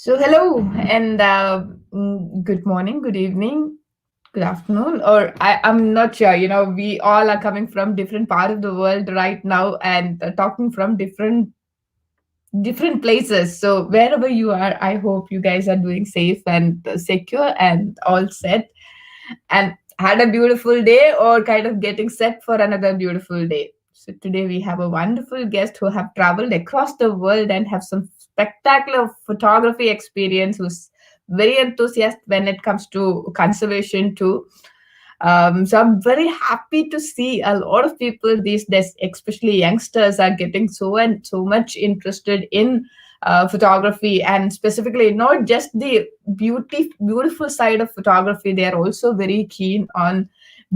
So, hello and good morning, good evening, good afternoon, or I'm not sure. We all are coming from different part of the world right now and talking from different places. So, wherever you are, I hope you guys are doing safe and secure and all set and had a beautiful day or kind of getting set for another beautiful day. So today we have a wonderful guest who have traveled across the world and have some spectacular photography experience who's very enthusiastic when it comes to conservation too. So I'm very happy to see a lot of people these days, especially youngsters, are getting so much interested in photography, and specifically not just the beautiful side of photography. They are also very keen on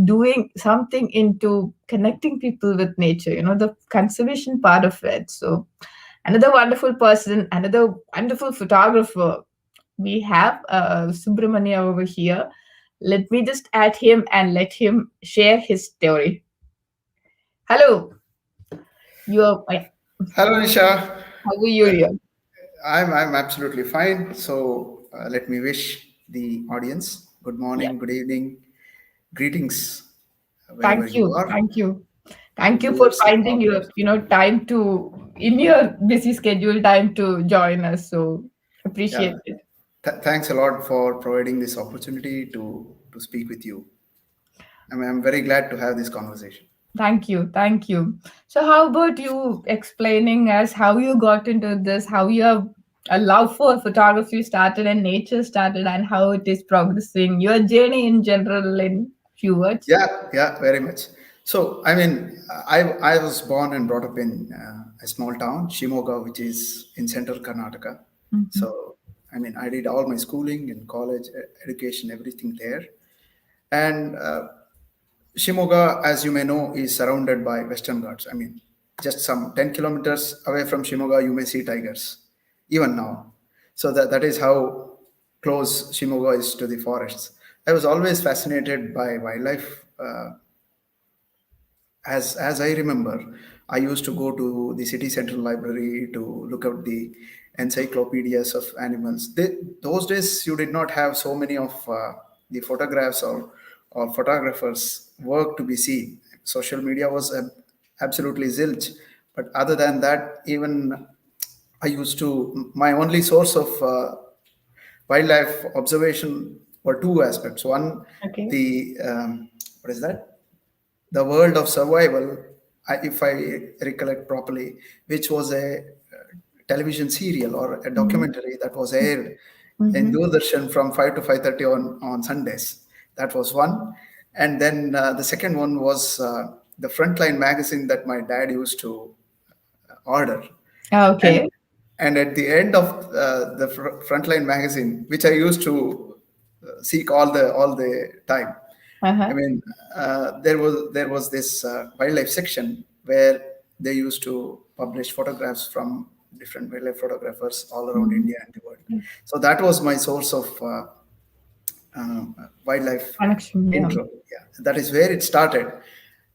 doing something into connecting people with nature. The conservation part of it. So another wonderful person, another wonderful photographer. We have Subramanya over here. Let me just add him and let him share his story. Hello, you are. Hello, Nisha. How are you here? I'm absolutely fine. So let me wish the audience good Yeah. morning, good evening, greetings wherever Thank you you. are, Thank you. to Thank you for viewers and finding your followers. time to in your busy schedule time to join us. So Yeah, appreciate it. thanks a lot for providing this opportunity to speak with you. I'm very glad to have this conversation. Thank you. Thank you. So how about you explaining us how you got into this, how your a love for photography started and nature started, and how it is progressing, your journey in general in few words? Yeah, very much. So, I mean, I was born and brought up in a small town, Shimoga, which is in central Karnataka. Mhm. So, I mean, I did all my schooling and college education, everything there. And Shimoga, as you may know, is surrounded by Western Ghats. I mean, just some 10 kilometers away from Shimoga, you may see tigers, even now. So that is how close Shimoga is to the forests. I was always fascinated by wildlife. As I remember, I used to go to the city central library to look up the encyclopedias of animals. Those days, you did not have so many of the photographs or photographers' work to be seen. Social media was absolutely zilch. But other than that, even I used to, my only source of wildlife observation were two aspects. One, Okay. the, what is that? The World of Survival, if I recollect properly, which was a television serial or a Mhm. documentary that was aired in Mhm. Doordarshan from 5 to 5:30 on Sundays. That was one. And then the second one was the Frontline magazine that my dad used to order. And Okay. and at the end of the Frontline magazine, which I used to seek all the time, I Uh-huh. mean, there was this wildlife section where they used to publish photographs from different wildlife photographers all around Mhm. India and the world. So that was my source of wildlife Connection. Yeah. intro. Yeah, that is where it started.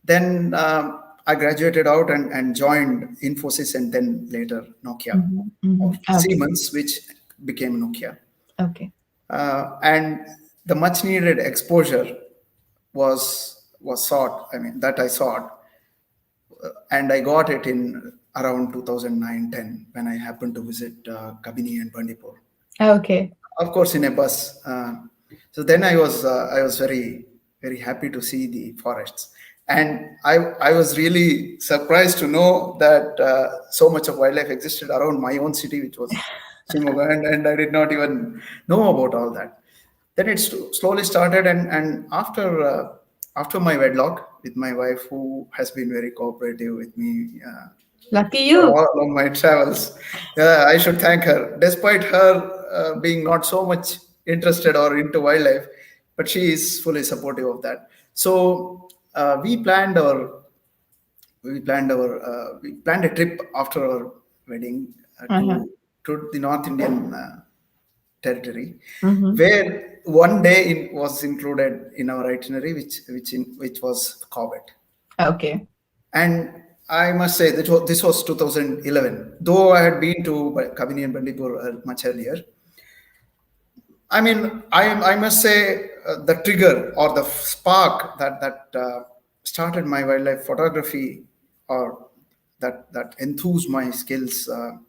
Then I graduated out and joined Infosys and then later Nokia, Mhm. or Mhm. Okay. Siemens, which became Nokia. Okay. And the much needed exposure was sought. I mean, that I sought, and I got it in around 2009-10 when I happened to visit Kabini and Bandipur. Okay. Of course, in a bus. So then I was very happy to see the forests, and I was really surprised to know that so much of wildlife existed around my own city, which was Shimoga, and I did not even know about all that. Then it slowly started, and after my wedlock with my wife, who has been very cooperative with me Lucky for you. all along my travels. I should thank her, despite her being not so much interested or into wildlife, but she is fully supportive of that. So we planned a trip after our wedding Uh-huh. to the North Indian territory, Mhm. where one day was included in our itinerary, which was Covet. Okay. And I must say that this was 2011. Though I had been to Kabini and Bandipur much earlier, I mean, I must say the trigger or the spark that started my wildlife photography, or that enthused my skills, or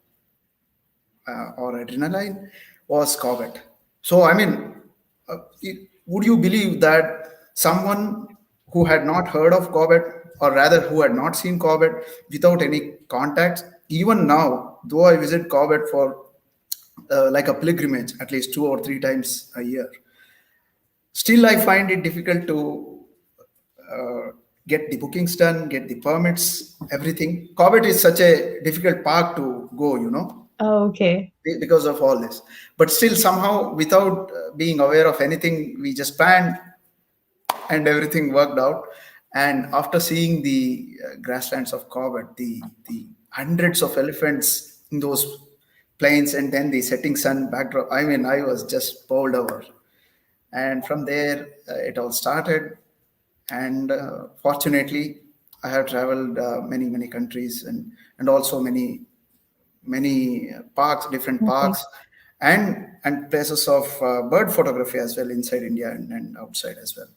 adrenaline, was Corbett. So, I mean, would you believe that someone who had not heard of Corbett, or rather who had not seen Corbett, without any contacts, even now, though I visit Corbett for like a pilgrimage at least 2 or 3 times a year, still I find it difficult to uh, get the bookings done, get the permits, everything. Corbett is such a difficult park to go, Oh, okay. because of all this. But still, somehow, without being aware of anything, we just planned and everything worked out. And after seeing the grasslands of Corbett, the hundreds of elephants in those plains, and then the setting sun backdrop, I mean, I was just bowled over. And from there, it all started. And fortunately, I have traveled many countries, and also many parks, different Okay. parks, and places of bird photography as well, inside India and outside as well.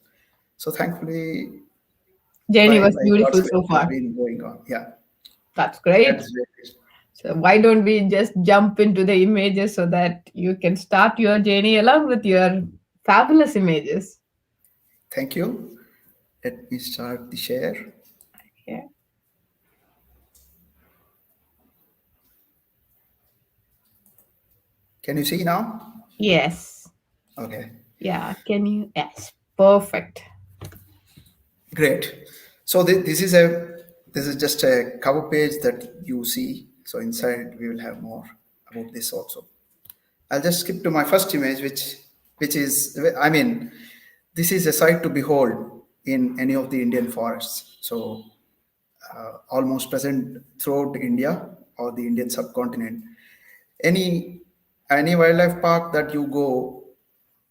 So thankfully, Journey was by God's beautiful grace, so it has far. been going on. Yeah, That's that great. is very. So why don't we just jump into the images so that you can start your journey along with your fabulous images? Thank you. Let me start the share. Yeah. Can you see now? Yes. Okay, Yeah. Can you? Yes. Perfect. great. So this is just a cover page that you see. So inside we will have more about this also. I'll just skip to my first image, which is, I mean, this is a sight to behold in any of the Indian forests. So almost present throughout India or the Indian subcontinent. Any any wildlife park that you go,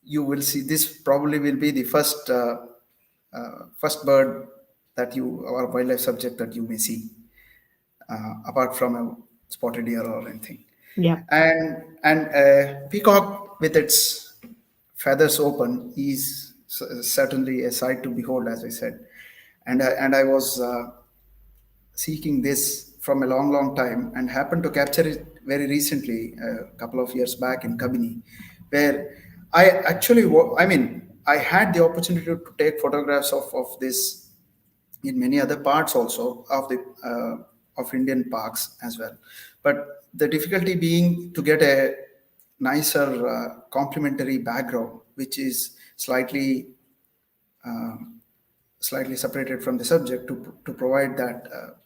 you will see this. Probably will be the first bird that you, or wildlife subject that you may see, apart from a spotted deer or anything. Yeah. And a peacock with its feathers open is certainly a sight to behold, as I said. And I was seeking this from a long time, and happened to capture it very recently, a couple of years back in Kabini, where I actually, I mean, I had the opportunity to take photographs of this in many other parts also of the of Indian parks as well. But the difficulty being to get a nicer complementary background, which is slightly separated from the subject, to provide that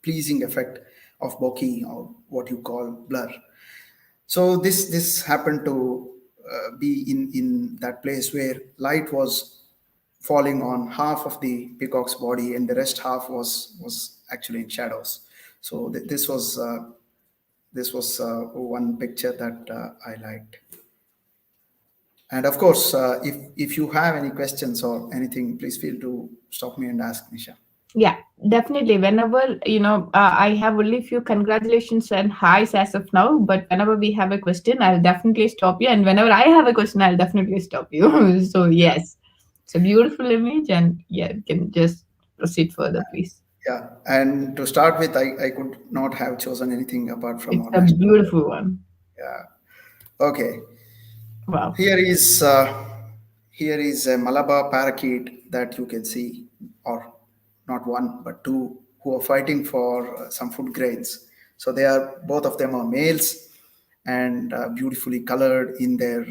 pleasing effect of bokeh, or what you call blur. So this happened to be in that place where light was falling on half of the peacock's body, and the rest half was actually in shadows. So this was one picture that I liked. And of course, if you have any questions or anything, please feel to stop me and ask, Nisha. Yeah, definitely. Whenever, I have only few congratulations and highs as of now, but whenever we have a question, I'll definitely stop you. And whenever I have a question, I'll definitely stop you. So, yes, it's a beautiful image. And yeah, you can just proceed further, please. Yeah, and to start with, I could not have chosen anything apart from It's our a national bird. beautiful one. Yeah. Okay. Wow. Here is uh, here is a Malabar parakeet that you can see, or not one but two, who are fighting for some food grains. So they are, both of them are males, and beautifully colored in their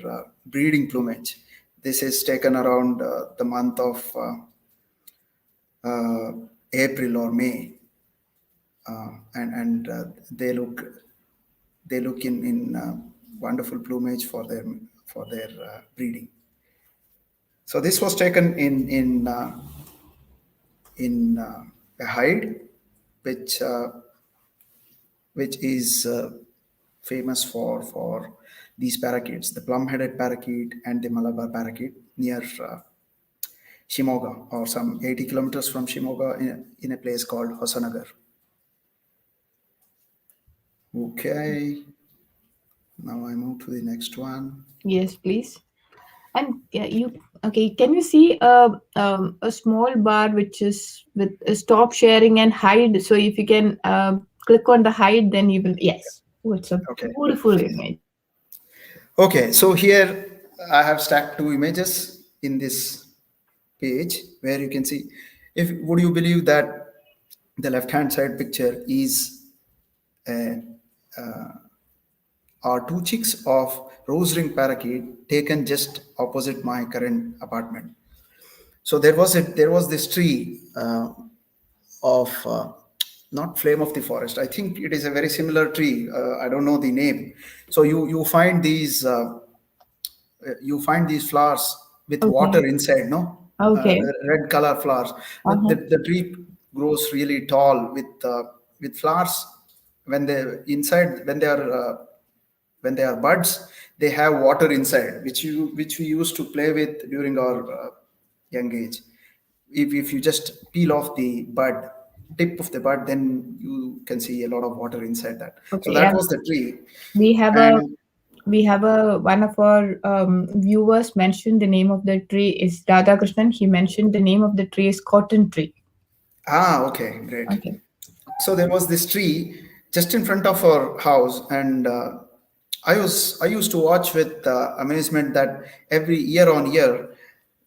breeding plumage. This is taken around the month of uh, April or May, and they look in wonderful plumage for their breeding. So this was taken in a hide, which uh, which is famous for these parakeets, the plum-headed parakeet and the Malabar parakeet, near Shimoga, or some 80 kilometers from Shimoga, in a place called Hosanagar. Okay, now I move to the next one. Yes, please. And yeah, you okay? Can you see a small bar which is with stop sharing and hide? So if you can click on the hide, then you will yes. Oh, it's a Okay. beautiful image. Okay, so here I have stacked two images in this page where you can see, if would you believe that the left hand side picture is uh, are two chicks of rose ring parakeet taken just opposite my current apartment. So there was this tree of not flame of the forest. I think it is a very similar tree. I don't know the name. So you find these flowers with water Okay. inside, no? Okay. Red color flowers. Uh-huh. The tree grows really tall with flowers. When they inside when they are buds, they have water inside, which we used to play with during our young age. If you just peel off the bud, tip of the bud, then you can see a lot of water inside that. So Okay. that Yeah. was the tree. We have a And one of our viewers mentioned the name of the tree is Radha Krishnan. He mentioned the name of the tree is cotton tree. okay, great. Okay. So there was this tree just in front of our house, and I used to watch with amazement that every year on year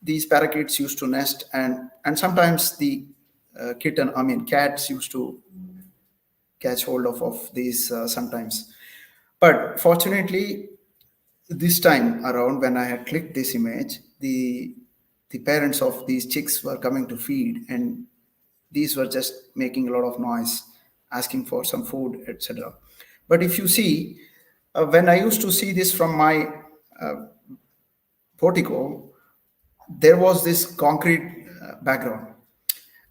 these parakeets used to nest, and sometimes the cats used to catch hold of these sometimes. But fortunately, this time around when I had clicked this image, the parents of these chicks were coming to feed, and these were just making a lot of noise, asking for some food, etc. But if you see, when I used to see this from my portico, there was this concrete background,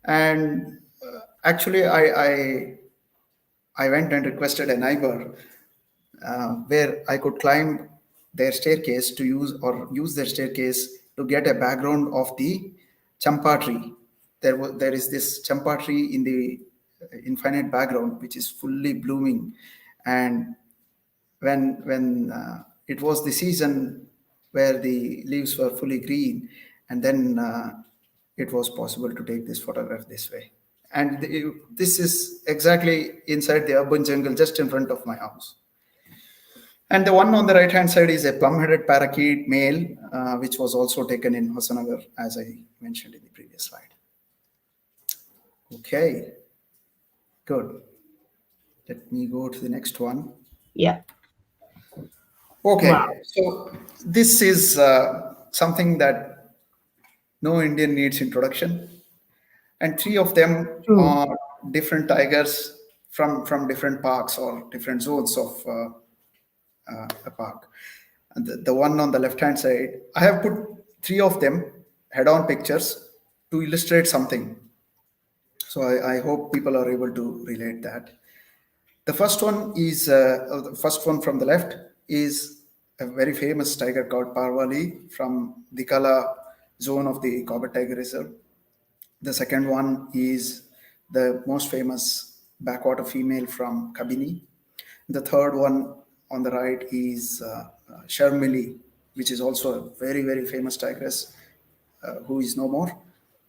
and actually I went and requested a neighbor where I could climb their staircase to use their staircase to get a background of the champa tree. There is this champa tree in the infinite background which is fully blooming, and when it was the season where the leaves were fully green, and then it was possible to take this photograph this way. And this is exactly inside the urban jungle just in front of my house. And the one on the right hand side is a plum-headed parakeet male, which was also taken in Hosanagar, as I mentioned in the previous slide. Okay, good. Let me go to the next one. Yeah. Okay, Wow. so this is something that no Indian needs introduction, and three of them True. are different tigers from different parks or different zones of a park. And the one on the left hand side, I have put three of them head on pictures to illustrate something. So I hope people are able to relate that. The first one from the left is a very famous tiger called Parvali from the Kala zone of the Corbett Tiger Reserve. The second one is the most famous backwater female from Kabini. The third one on the right is Sharmili, which is also a very, very famous tigress who is no more.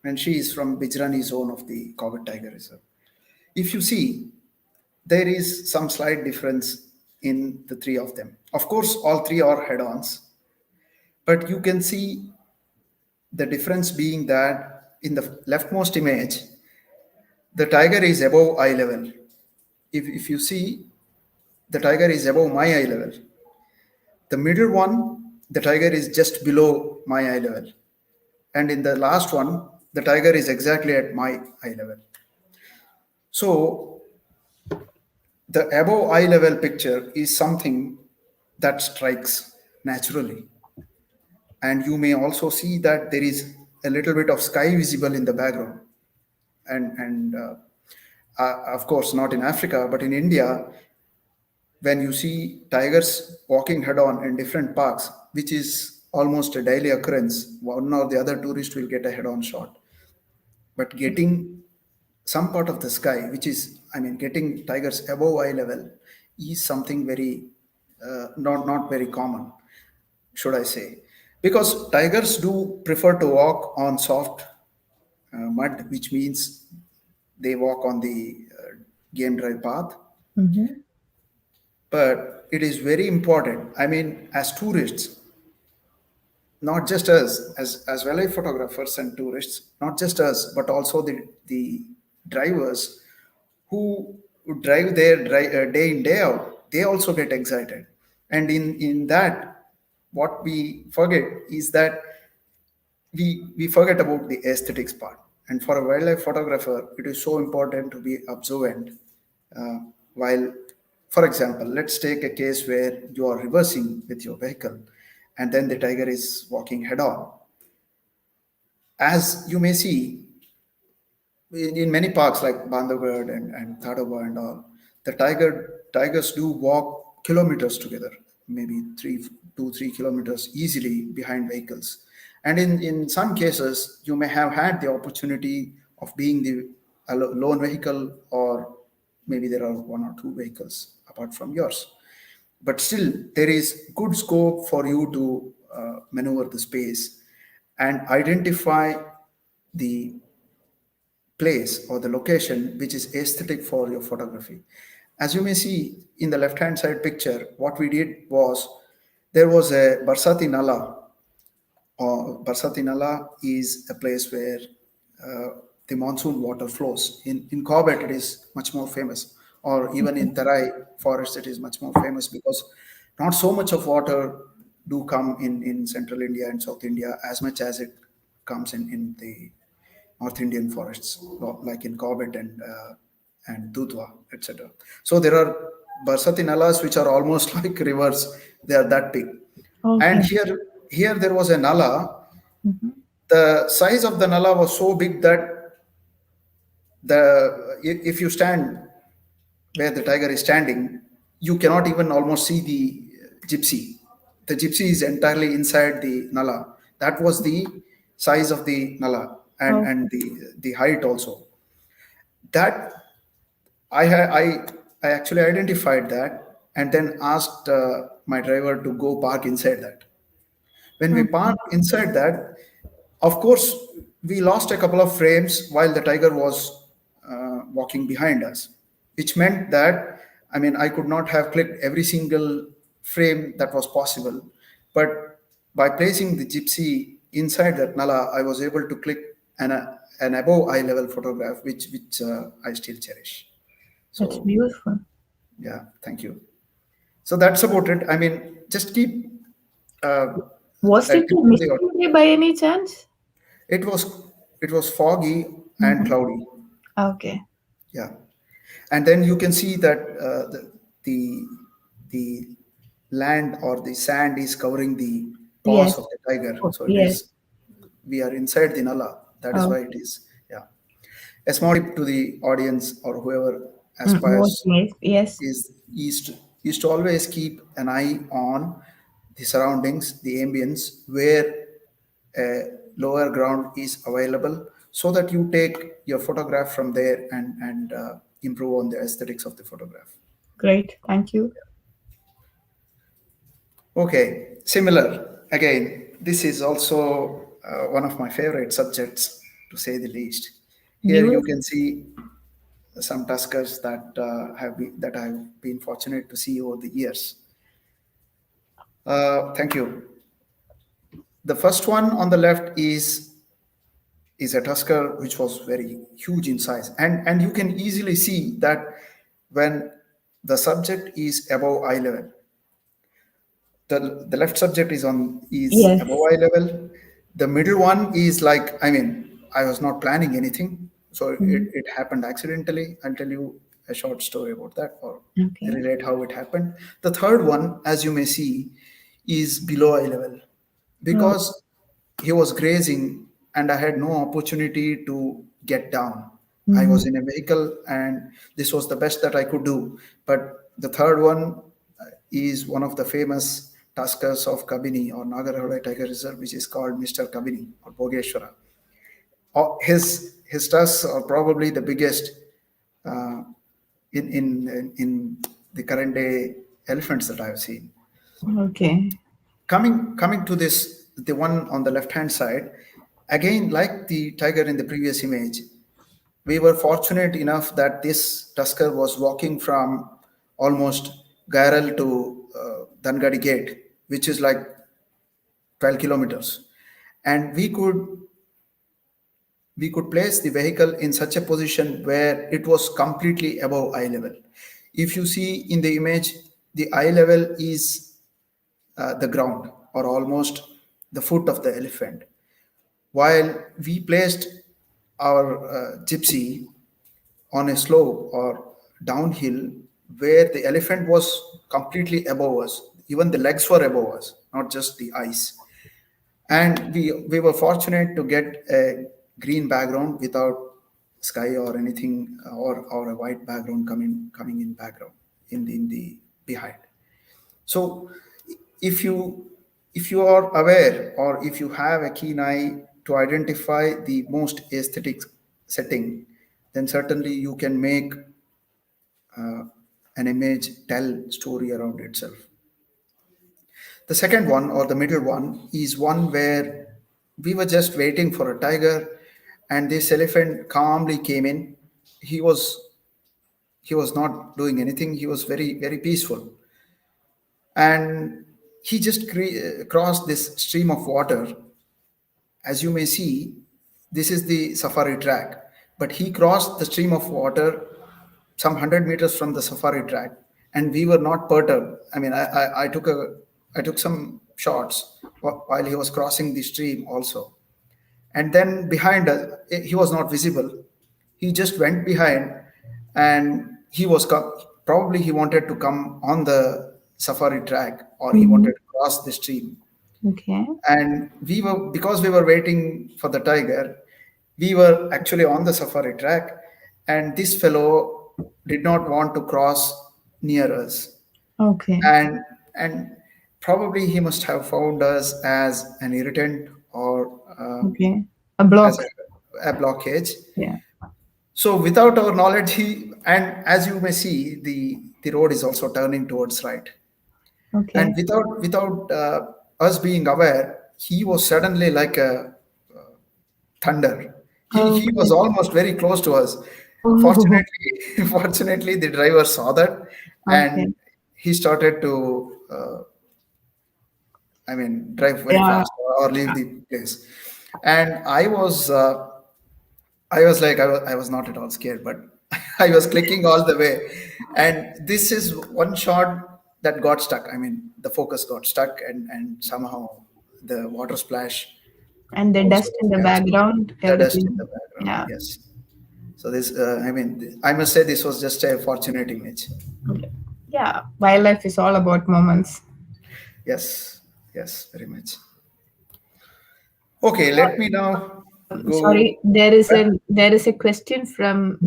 And she is from Bijrani zone of the Corbett Tiger Reserve. If you see, there is some slight difference in the three of them. Of course, all three are head ons, but you can see the difference being that in the leftmost image, the tiger is above eye level. If you see, the tiger is above my eye level. The middle one, the tiger is just below my eye level. And in the last one, the tiger is exactly at my eye level. So the above eye level picture is something that strikes naturally. And you may also see that there is a little bit of sky visible in the background. And of course, not in Africa, but in India, when you see tigers walking head on in different parks, which is almost a daily occurrence, one or the other tourist will get a head on shot. But getting some part of the sky, which is, I mean, getting tigers above eye level, is something very not very common, should I say. because tigers do prefer to walk on soft mud, which means they walk on the game drive path. Mm-hmm. But it is very important. I mean, as tourists, not just us, as wildlife photographers and tourists, not just us, but also the drivers who drive there day in day out, they also get excited. And in that, what we forget is that we forget about the aesthetics part. And for a wildlife photographer, it is so important to be observant. Uh, while, for example, let's take a case where you are reversing with your vehicle, and then the tiger is walking head on. As you may see, in many parks like Bandhavgarh and Tadova and all, the tigers do walk kilometers together, maybe 3 kilometers easily behind vehicles. And in some cases, you may have had the opportunity of being the lone vehicle, or maybe there are one or two vehicles apart from yours. But still, there is good scope for you to maneuver the space and identify the place or the location which is aesthetic for your photography. As you may see in the left hand side picture, what we did was there was a Barsati Nala. Barsati Nala is a place where the monsoon water flows. In Corbett, it is much more famous, or even in Tarai forest, it is much more famous because not so much of water do come in central India and South India as much as it comes in the North Indian forests, like in Corbett and Dudhwa, etc. So there are Barsati Nalas which are almost like rivers. They are that big. And Okay. here there was a nala. Mm-hmm. The size of the nala was so big that if you stand where the tiger is standing, you cannot even almost see the gypsy. The gypsy is entirely inside the nala. That was the size of the nala, and Okay. the height also. That I actually identified that and then asked my driver to go park inside that. When we Okay. parked inside that, of course, we lost a couple of frames while the tiger was walking behind us, which meant that, I mean, I could not have clicked every single frame that was possible. But by placing the gypsy inside that nala, I was able to click an above eye level photograph, which I still cherish. That's So, beautiful. yeah, thank you. So that's about it. I mean, just keep uh, Was a it tip a to the misty day by any chance? It was it was foggy and Mm-hmm. cloudy. Okay. Yeah, and then you can see that the the land or the sand is covering the Yes. paws of the tiger. Oh, So it yes. is we are inside the nala. That is why Oh, it is. Yeah, a small tip to the audience or whoever most aspires yes. Yes. is to always keep an eye on the surroundings, the ambience, where a lower ground is available, so that you take your photograph from there and improve on the aesthetics of the photograph. Great. Thank you. Okay, similar. Again, this is also one of my favorite subjects, to say the least. Here you Beautiful. can see some tuskers that I've been fortunate to see over the years. Thank you. The first one on the left is a tusker which was very huge in size, and you can easily see that when the subject is above eye level, the left subject is Yes. above eye level. The middle one is like, I mean, I was not planning anything, so Mhm. it happened accidentally. I'll tell you a short story about that, or Okay. relate how it happened. The third one, as you may see, is below eye level Oh, because he was grazing and I had no opportunity to get down. I mhm. was in a vehicle and this was the best that I could do. But the third one is one of the famous tuskers of Kabini or Nagarhole Tiger Reserve, which is called Mr. Kabini or Bogeshwara. His tusks are probably the biggest uh, in the current day elephants that I've seen. Okay. Coming to this the one on the left hand side, again, like the tiger in the previous image, we were fortunate enough that this tusker was walking from almost Gairal to Dangadi Gate, which is like 12 kilometers. And we could place the vehicle in such a position where it was completely above eye level. If you see in the image, the eye level is the ground, or almost the foot of the elephant, while we placed our gypsy on a slope or downhill where the elephant was completely above us. Even the legs were above us, not just the eyes. And we were fortunate to get a green background without sky or anything, or a white background coming in background in the behind. So if you are aware, or if you have a keen eye to identify the most aesthetic setting, then certainly you can make an image tell story around itself. The second one, or the middle one, is one where we were just waiting for a tiger, and this elephant calmly came in. He was he was not doing anything. He was very very peaceful, and he just crossed this stream of water. As you may see, this is the safari track, but he crossed the stream of water some 100 meters from the safari track, and we were not perturbed. I mean, I took some shots while he was crossing the stream also. And then behind us, he was not visible. He just went behind, and probably he wanted to come on the safari track, or he Mm-hmm. wanted to cross the stream. Okay. And because we were waiting for the tiger, we were actually on the safari track, and this fellow did not want to cross near us. Okay. And probably he must have found us as an irritant, or Okay. A as block. a blockage. Yeah. So without our knowledge, and as you may see, the road is also turning towards right. And Okay. without us being aware, he was suddenly like a thunder. He was Okay. almost very close to us. Oh, Fortunately, fortunately, the driver saw that, okay. and he started to, I mean, drive very Yeah. fast, or leave the place. And I was like, I was not at all scared, but I was clicking all the way. And this is one shot that got stuck. I mean, the focus got stuck, and somehow the water splash And the also dust in was the captured. background, The dust in everything. the background, Yeah. yes. So this, I mean, I must say this was just a fortunate image. Yeah. Wildlife is all about moments. Yes, yes, very much. Okay, let me now Sorry, go back. there is a question from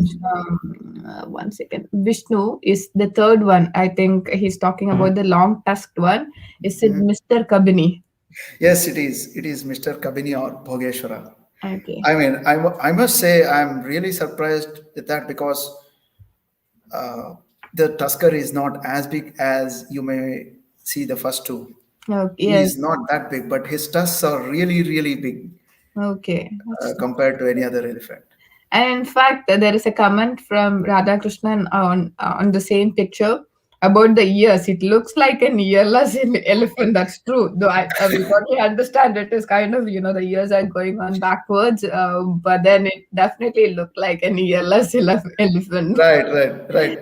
one second. Vishnu is the third one. I think he's talking about the long tusked one. Is it Mhm. Mr. Kabini? Yes, it is. It is Mr. Kabini or Bhogeshwara. Okay. I mean, I must say I'm really surprised with that, because the Tusker is not as big as you may see the first two. Okay. He is Yes. not that big, but his tusks are really, really big Okay. compared to any other elephant. And in fact, there is a comment from Radhakrishnan on the same picture about the ears. It looks like an earless elephant. That's true. Though we totally understand it is kind of, the ears are going on backwards, but then it definitely looked like an earless elephant. Right, right, right.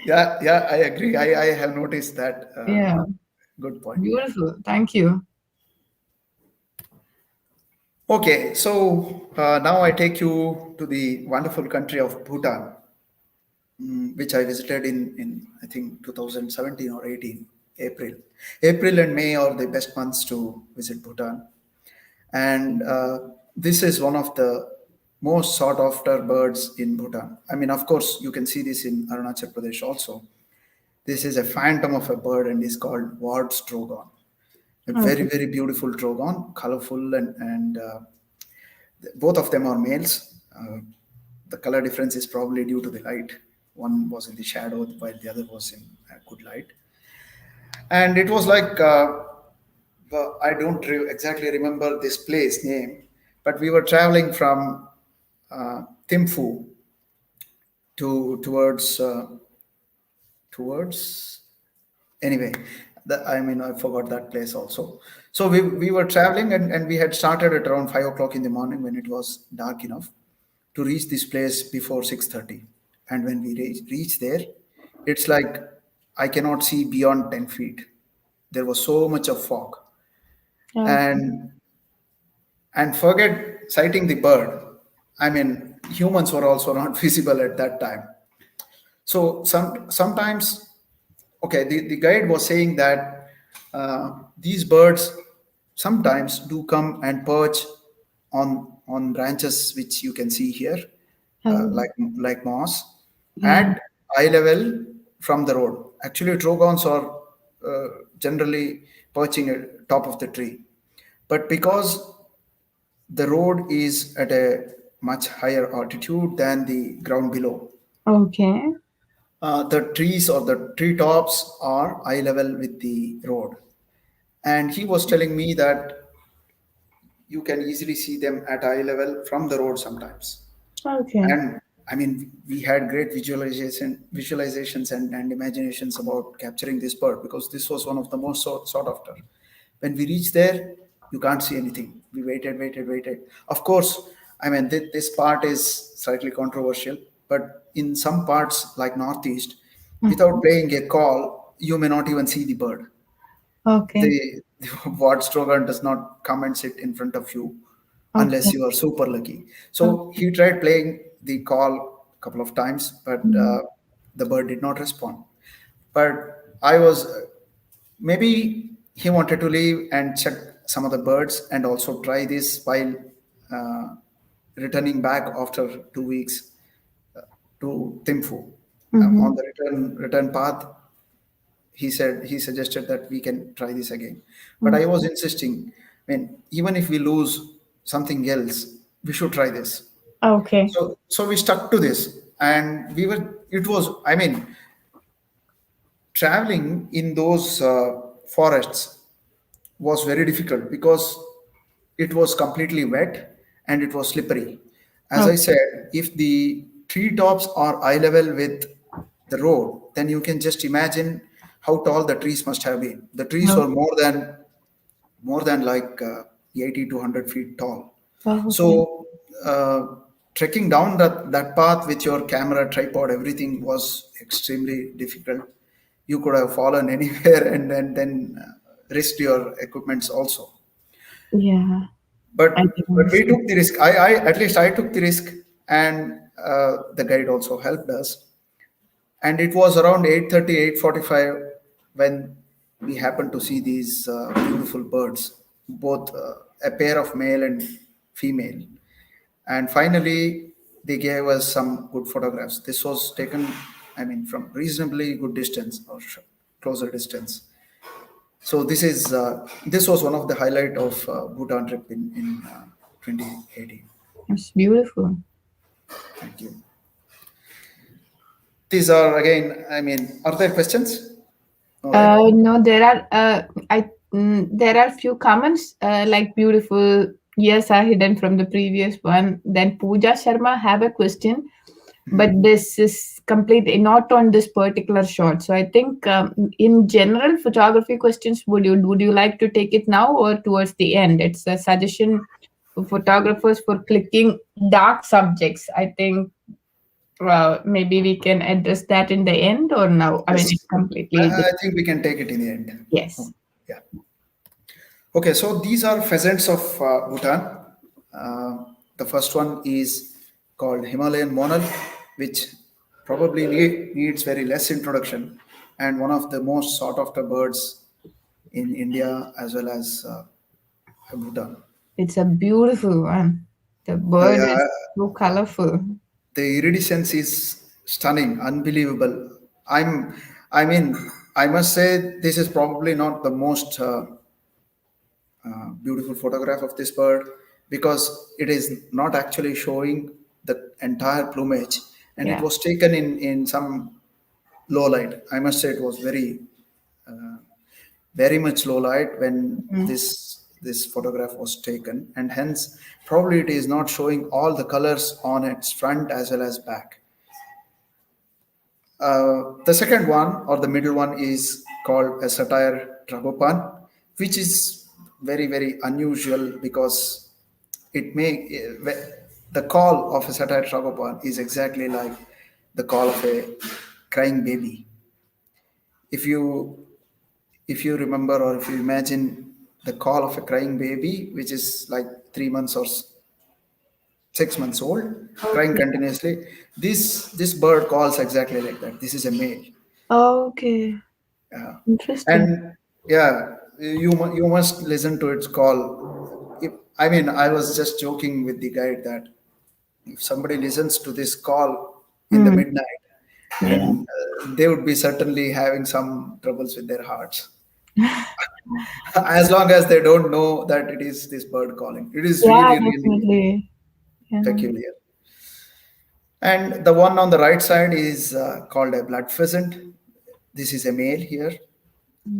Yeah, yeah, I agree. I have noticed that. Yeah, Good point. beautiful. Thank you. Okay, so now I take you to the wonderful country of Bhutan, which I visited in I think 2017 or 18, April. April and May are the best months to visit Bhutan, and this is one of the most sought after birds in Bhutan. I mean, of course, you can see this in Arunachal Pradesh also. This is a phantom of a bird, and is called Ward's trogon. A very Okay. very beautiful trogon, colorful, and both of them are males. The color difference is probably due to the light. One was in the shadow while the other was in good light. And it was like I don't exactly remember this place name, but we were traveling from Thimphu towards anyway. I mean, I forgot that place also. So we were traveling, and we had started at around 5 o'clock in the morning when it was dark enough to reach this place before 6:30. And when we reached there, it's like I cannot see beyond 10 feet. There was so much of fog, Okay. and forget sighting the bird. I mean, humans were also not visible at that time. So sometimes, okay, the guide was saying that these birds sometimes do come and perch on branches which you can see here, Oh, like moss, yeah. at eye level from the road. Actually, trogons are generally perching at top of the tree, but because the road is at a much higher altitude than the ground below, Okay. the trees or the tree tops are eye level with the road. And he was telling me that you can easily see them at eye level from the road sometimes. Okay. And I mean, we had great visualizations and imaginations about capturing this bird because this was one of the most sought after. When we reached there, you can't see anything. We waited. Of course, I mean, this part is slightly controversial, but in some parts like Northeast, without Mhm. playing a call, you may not even see the bird. Okay. The watchtower does not come and sit in front of you unless Okay. you are super lucky. So Okay. he tried playing the call a couple of times, but Mhm. the bird did not respond. But I was maybe he wanted to leave and check some of the birds and also try this while uh, returning back after 2 weeks to Thimphu. On Mhm. the return path, he suggested that we can try this again, but I was insisting. I mean, even if we lose something else, we should try this. Okay. So we stuck to this, and we were. It was. I mean, traveling in those forests was very difficult because it was completely wet and it was slippery. As I Okay. said, if the treetops are eye level with the road, then you can just imagine how tall the trees must have been. The trees were Okay. more than like 80 to 100 feet tall. Okay. So trekking down that path with your camera, tripod, everything was extremely difficult. You could have fallen anywhere and then risked your equipments also. Yeah. But I can but we understand. took the risk. I at least I took the risk, and the guide also helped us. And it was around 8:30, 8:45 when we happened to see these beautiful birds, both a pair of male and female. And finally, they gave us some good photographs. This was taken, I mean, from reasonably good distance or closer distance. So this was one of the highlight of Bhutan trip in 2018. It's beautiful. Thank you. These are again, I mean, are there questions? No, right? No, there are few comments like beautiful years are hidden from the previous one. Then Pooja Sharma have a question, but this is completely not on this particular shot. So I think in general photography questions, would you like to take it now or towards the end? It's a suggestion for photographers for clicking dark subjects. I think maybe we can address that in the end or now. I mean, Yes. it's completely I think we can take it in the end. Oh, yes. yeah. Okay, so these are pheasants of Bhutan. The first one is called Himalayan monal, which probably needs very less introduction, and one of the most sought after birds in India as well as Bhutan. It's a beautiful one. The bird Yeah, is so colorful. the iridescence is stunning, unbelievable. I mean, I must say this is probably not the most beautiful photograph of this bird because it is not actually showing the entire plumage, and it Yeah. was taken in some low light. I must say it was very very much low light when Mm. this photograph was taken, and hence probably it is not showing all the colors on its front as well as back. The second one or the middle one is called a satire tragopan, which is very very unusual because it may the call of a satire tragopan is exactly like the call of a crying baby. If you remember or if you imagine the call of a crying baby, which is like 3 months or 6 months old, crying Okay. continuously, this bird calls exactly like that. This is a male. Okay. Yeah. Interesting. And yeah, you must listen to its call. I mean, I was just joking with the guide that if somebody listens to this call in the Hmm. midnight, Yeah. then they would be certainly having some troubles with their hearts. As long as they don't know that it is this bird calling, it is Yeah, really really definitely. Yeah. peculiar. And the one on the right side is called a blood pheasant. This is a male here,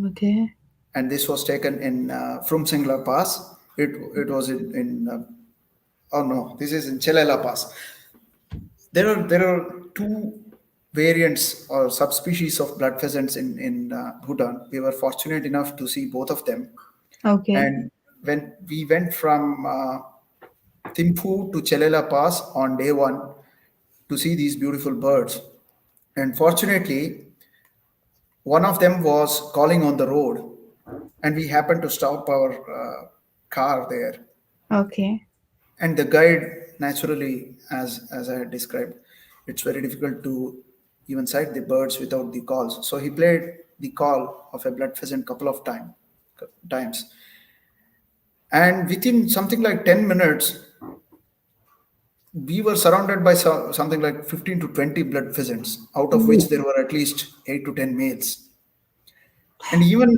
Okay. and this was taken in from Singla Pass. It was in oh no, this is in Chelela Pass. There are two variants or subspecies of blood pheasants in Bhutan. We were fortunate enough to see both of them, Okay. and when we went from Thimphu to Chelela Pass on day one to see these beautiful birds, and fortunately one of them was calling on the road, and we happened to stop our car there. Okay. And the guide, naturally, as I had described, it's very difficult to even sight the birds without the calls. So he played the call of a blood pheasant couple of times, and within something like 10 minutes, we were surrounded by something like 15 to 20 blood pheasants, out of which there were at least 8 to 10 males. And even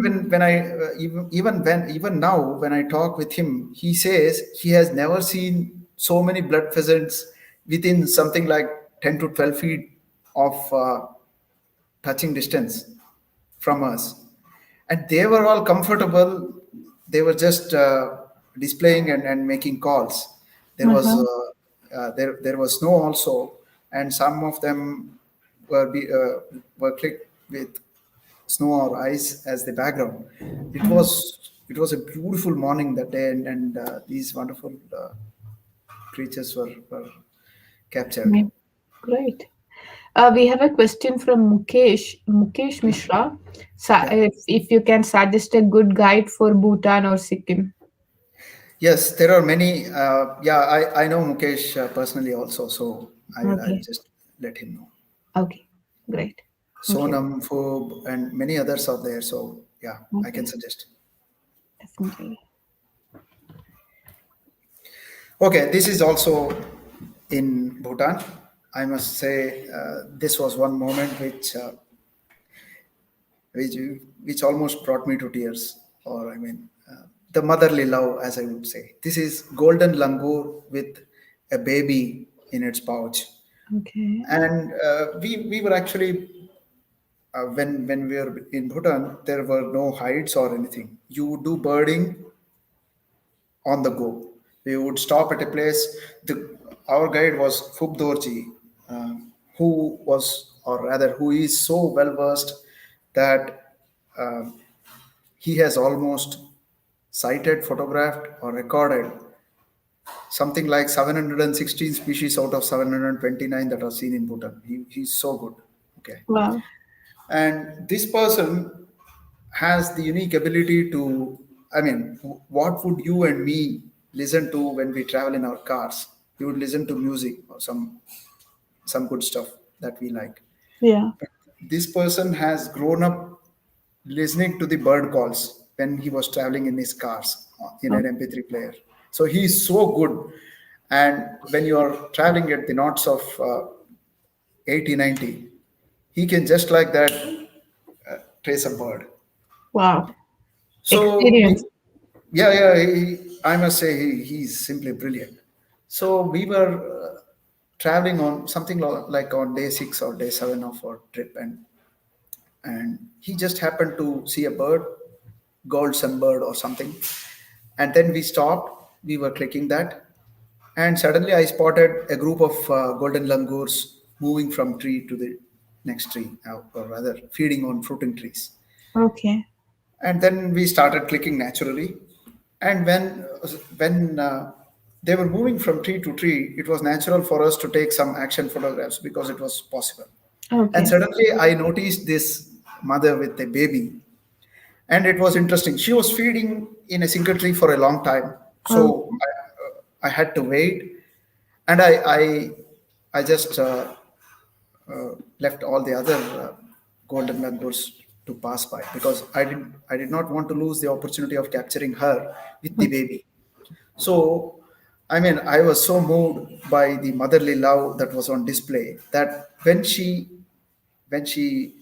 now when I talk with him, he says he has never seen so many blood pheasants within something like 10 to 12 feet of touching distance from us, and they were all comfortable. They were just displaying and making calls. There was Uh-huh. there was snow also, and some of them were clicked with snow or ice as the background. It was a beautiful morning that day, and these wonderful creatures were captured. Yeah. Great. We have a question from Mukesh Mishra. Yeah. If you can suggest a good guide for Bhutan or Sikkim. Yes, there are many. Yeah, I know Mukesh personally also, so I'll Okay. just let him know. Okay. Great. Thank you. Sonam, Phob, and many others are there. So yeah, I can Okay. suggest. Definitely. Okay, this is also in Bhutan. I must say this was one moment which which almost brought me to tears, or I mean, the motherly love, as I would say. This is golden langur with a baby in its pouch, Okay. and we were actually when we were in Bhutan, there were no hides or anything. You would do birding on the go. We would stop at a place. Our guide was Fubdorji, who was, or rather, who is so well versed that um, he has almost sighted, photographed, or recorded something like 716 species out of 729 that are seen in Bhutan. He's so good. Okay. Wow. And this person has the unique ability to, I mean, what would you and me listen to when we travel in our cars? We would listen to music or some good stuff that we like. Yeah. But this person has grown up listening to the bird calls when he was traveling in his cars in Oh, an MP3 player. So he's so good. And when you are traveling at the knots of 80, 90, he can just like that trace a bird. wow. So Experience. yeah, yeah, I must say he's simply brilliant. So we were traveling on something like on day 6 or day 7 of our trip, and he just happened to see a bird, gold sunbird or something. And then we stopped. We were clicking that, and suddenly I spotted a group of golden langurs moving from tree to the next tree, or rather, feeding on fruiting trees. Okay. And then we started clicking naturally. And when they were moving from tree to tree, it was natural for us to take some action photographs because it was possible. And Okay. suddenly I noticed this mother with a baby, and it was interesting. She was feeding in a single tree for a long time, so Okay. I had to wait, and I just left all the other golden langurs to pass by because I did not want to lose the opportunity of capturing her with the baby. So, I mean, I was so moved by the motherly love that was on display that when she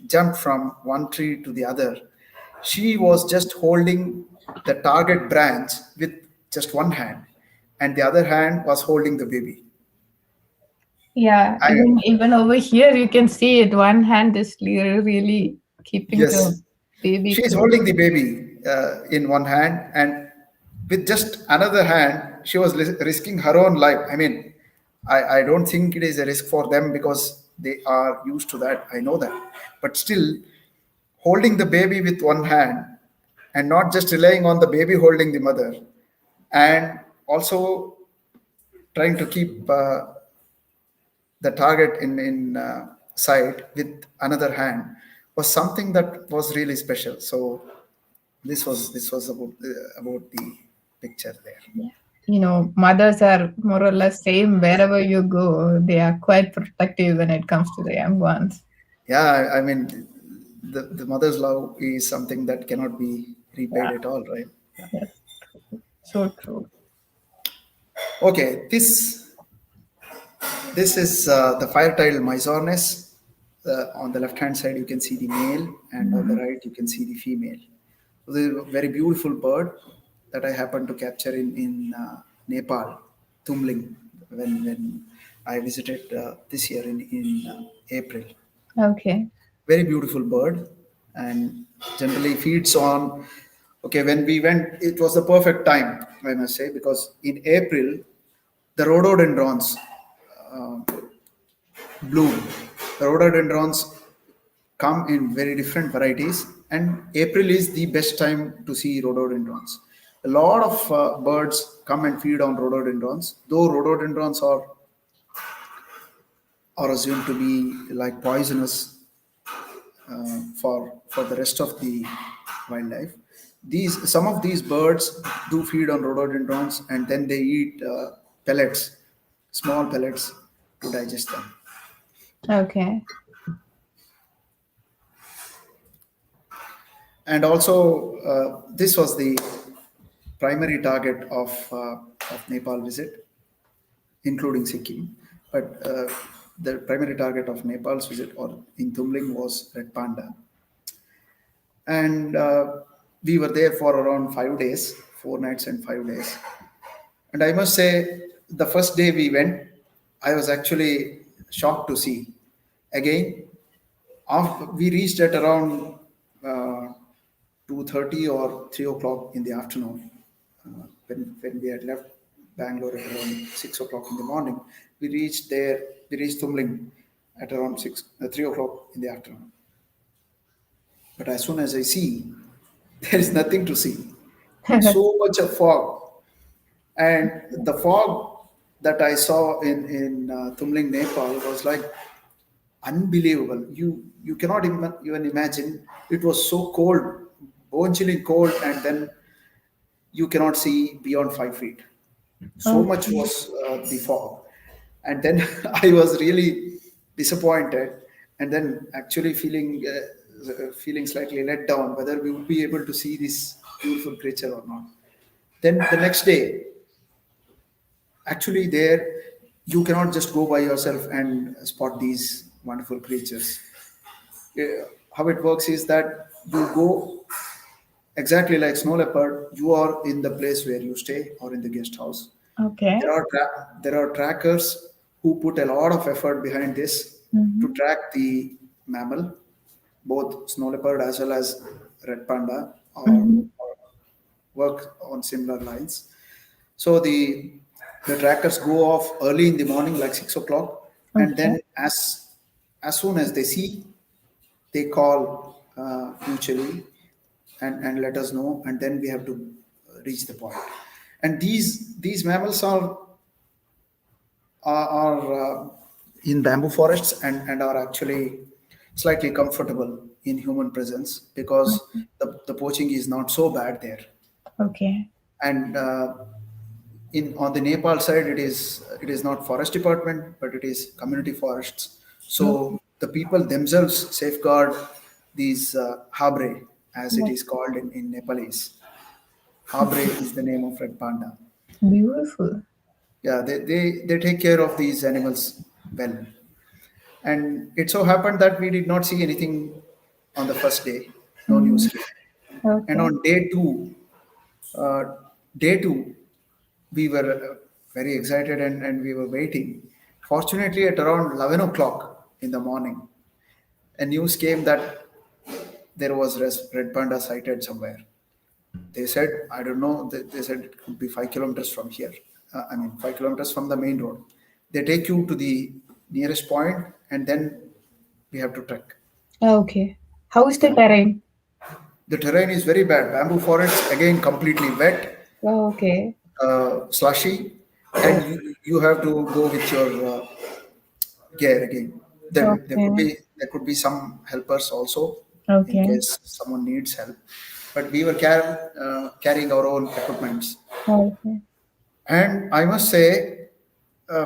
jumped from one tree to the other, she was just holding the target branch with just one hand, and the other hand was holding the baby. Yeah, I even over here you can see it. One hand is really keeping the Yes, baby she is close. holding the baby in one hand, and with just another hand, she was risking her own life. I mean, I don't think it is a risk for them because they are used to that. I know that. But still, holding the baby with one hand and not just relying on the baby holding the mother, and also trying to keep the target in sight with another hand was something that was really special. So this was about the picture there. Yeah. Mothers are more or less same wherever you go. They are quite protective when it comes to the young ones. Yeah, I mean, the mother's love is something that cannot be repaid Yeah. at all, right? Yeah. Yes. So true. Okay, this is the fire-tailed Myzornis. On the left-hand side, you can see the male, and on the Mhm. right, you can see the female. So this is a very beautiful bird that I happened to capture in Nepal, Tumling, when I visited this year in April. Okay. Very beautiful bird, and generally feeds on. Okay, when we went, it was the perfect time, I must say, because in April the rhododendrons uh, bloom. The rhododendrons come in very different varieties, and April is the best time to see rhododendrons. A lot of birds come and feed on rhododendrons, though rhododendrons are assumed to be like poisonous for the rest of the wildlife. These Some of these birds do feed on rhododendrons, and then they eat pellets, small pellets, to digest them. Okay. And also, this was the primary target of Nepal visit, including Sikkim. But the primary target of Nepal's visit or in Tumling was red panda. And we were there for around 5 days, 4 nights and 5 days. And I must say, the first day we went, I was actually shocked to see. Again, after we reached at around 2:30 or 3 o'clock in the afternoon, when we had left Bangalore at around 6 o'clock in the morning, we reached there. We reached Tumling at around 3 o'clock in the afternoon. But as soon as I see, there is nothing to see. So much of fog, and the fog that I saw in Tumling, Nepal, was like unbelievable. You cannot even imagine. It was so cold, bone chilling cold, and then you cannot see beyond 5 feet. So much Okay. was the fog, and then I was really disappointed, and then actually feeling slightly let down whether we would be able to see this beautiful creature or not. Then the next day, actually, there you cannot just go by yourself and spot these wonderful creatures. How it works is that you go exactly like snow leopard. You are in the place where you stay or in the guest house. Okay. There are trackers who put a lot of effort behind this to Hmm. track the mammal, both snow leopard as well as red panda or Hmm. work on similar lines. So the trackers go off early in the morning, like 6 o'clock, and Okay. then as soon as they see, they call mutually and let us know, and then we have to reach the point. And these mammals are in bamboo forests and are actually slightly comfortable in human presence because the poaching is not so bad there. Okay. And in on the Nepal side, it is not forest department, but it is community forests. Okay. So the people themselves safeguard these habre, as it is called in Nepalese. Habre is the name of red panda. Beautiful. Yeah, they take care of these animals well. And it so happened that we did not see anything on the first day. No Mm, news came. And okay. on uh, day two, we were very excited and we were waiting. Fortunately, at around 11 o'clock in the morning, a news came that there was red panda sighted somewhere. They said, I don't know, they said it could be 5 kilometers from here. I mean, 5 kilometers from the main road. They take you to the nearest point and then we have to trek. Okay. How is the Yeah. terrain? The terrain is very bad. Bamboo forest, again, completely wet, Okay. slushy, and Oh, you have to go with your gear again. Then okay. there could be some helpers also in Okay. case someone needs help. But we were carrying our own equipments. Okay. And I must say,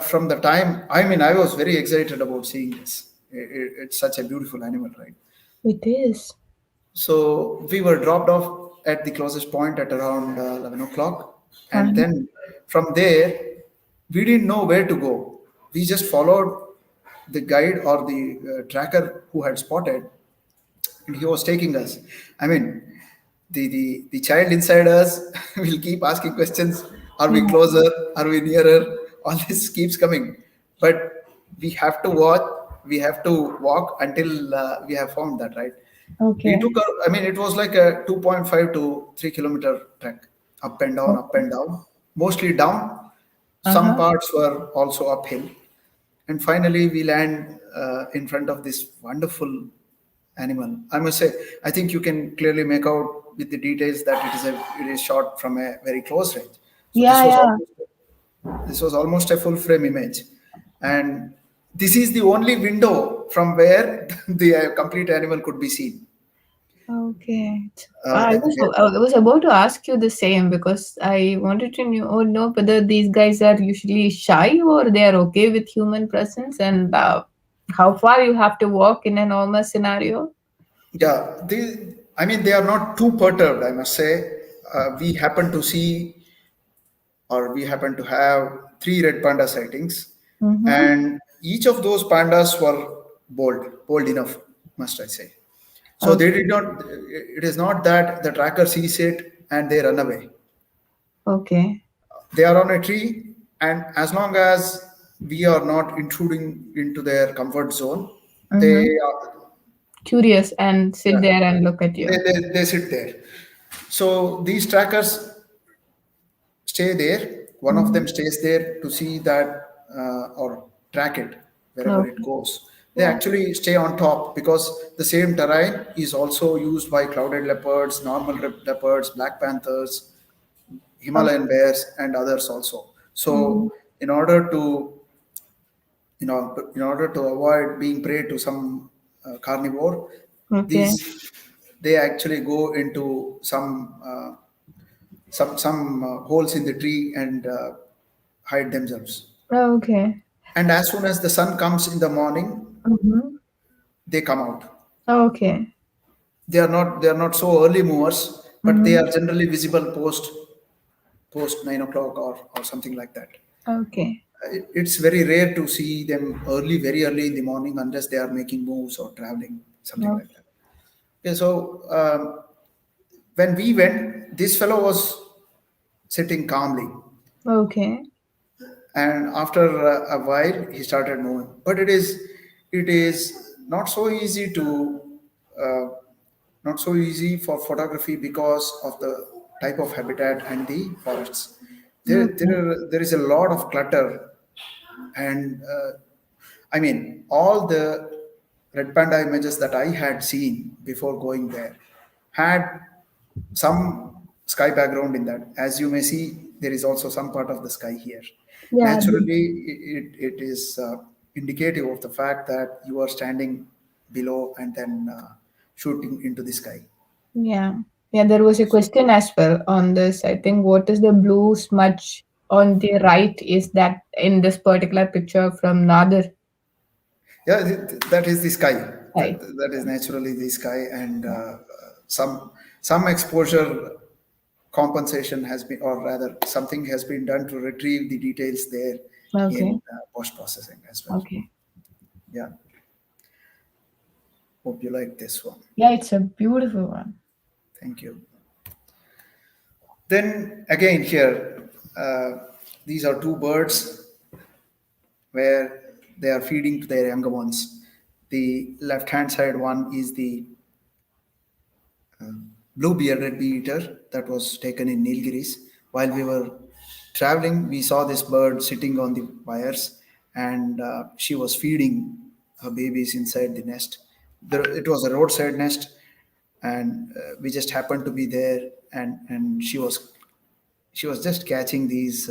from the time, I mean, I was very excited about seeing this. It's such a beautiful animal, right? It is. So we were dropped off at the closest point at around 11 o'clock. And Uh-huh. then from there, we didn't know where to go. We just followed the guide or the tracker who had spotted, and he was taking us. I mean, the child inside us will keep asking questions. Are we Yeah. closer? Are we nearer? All this keeps coming. But we have to watch, we have to walk until we have found that, right? We Okay. took, I mean, it was like a 2.5 to 3 kilometer trek, up Okay. and down, mostly down. Some Uh-huh. parts were also uphill. And finally, we land in front of this wonderful animal. I must say, I think you can clearly make out with the details that it is shot from a very close range. So Yeah, yeah. this was almost a full frame image, and this is the only window from where the complete animal could be seen. Okay. Uh, uh, I was about to ask you the same because I wanted to know whether these guys are usually shy or they are okay with human presence and how far you have to walk in a normal scenario. yeah, I mean, they are not too perturbed, I must say. We happen to see, or we happen to have three red panda sightings, Mm-hmm. and each of those pandas were bold enough, must I say. So they Okay. did not. It is not that the tracker sees it and they run away. Okay. They are on a tree, and as long as we are not intruding into their comfort zone, they Mm-hmm. are, Curious and sit yeah, there and look at they, you. they, they sit there. So these trackers stay there. One of Mm-hmm. them stays there to see that or track it wherever it Okay. goes. They Yeah. actually stay on top because the same terrain is also used by clouded leopards, normal leopards, black panthers, Okay. Himalayan bears, and others also. Mm-hmm. So, in order to in order to avoid being prey to some carnivore, Okay. these they actually go into some holes in the tree and hide themselves. Okay. And as soon as the sun comes in the morning, Mm-hmm. they come out. Okay. They are not so early movers, but they Mm-hmm. are generally visible post 9 o'clock or something like that. Okay. It's very rare to see them very early in the morning unless they are making moves or traveling, something Okay. like that. Okay, so when we went, this fellow was sitting calmly, Okay. and after a while he started moving. But it is not so easy to uh, not so easy for photography because of the type of habitat and the forests. Okay. There is a lot of clutter, and I mean, all the red panda images that I had seen before going there had some sky background in that. As you may see, there is also some part of the sky here. Yeah. Naturally, it is indicative of the fact that you are standing below and then shooting into the sky. Yeah. Yeah, there was a question as well on this. I think what is the blue smudge on the right is that in this particular picture from Nadir, Yeah, that is the sky. right? That is naturally the sky, and some some exposure compensation has been, or rather, something has been done to retrieve the details there Okay. in post processing as well. Okay. Yeah, hope you like this one. Yeah, it's a beautiful one. Thank you. Then again here, these are two birds where they are feeding to their younger ones. The left hand side one is the blue bearded bee eater that was taken in Nilgiris. While we were traveling, we saw this bird sitting on the wires, and she was feeding her babies inside the nest. It was a roadside nest, and we just happened to be there, and she was just catching these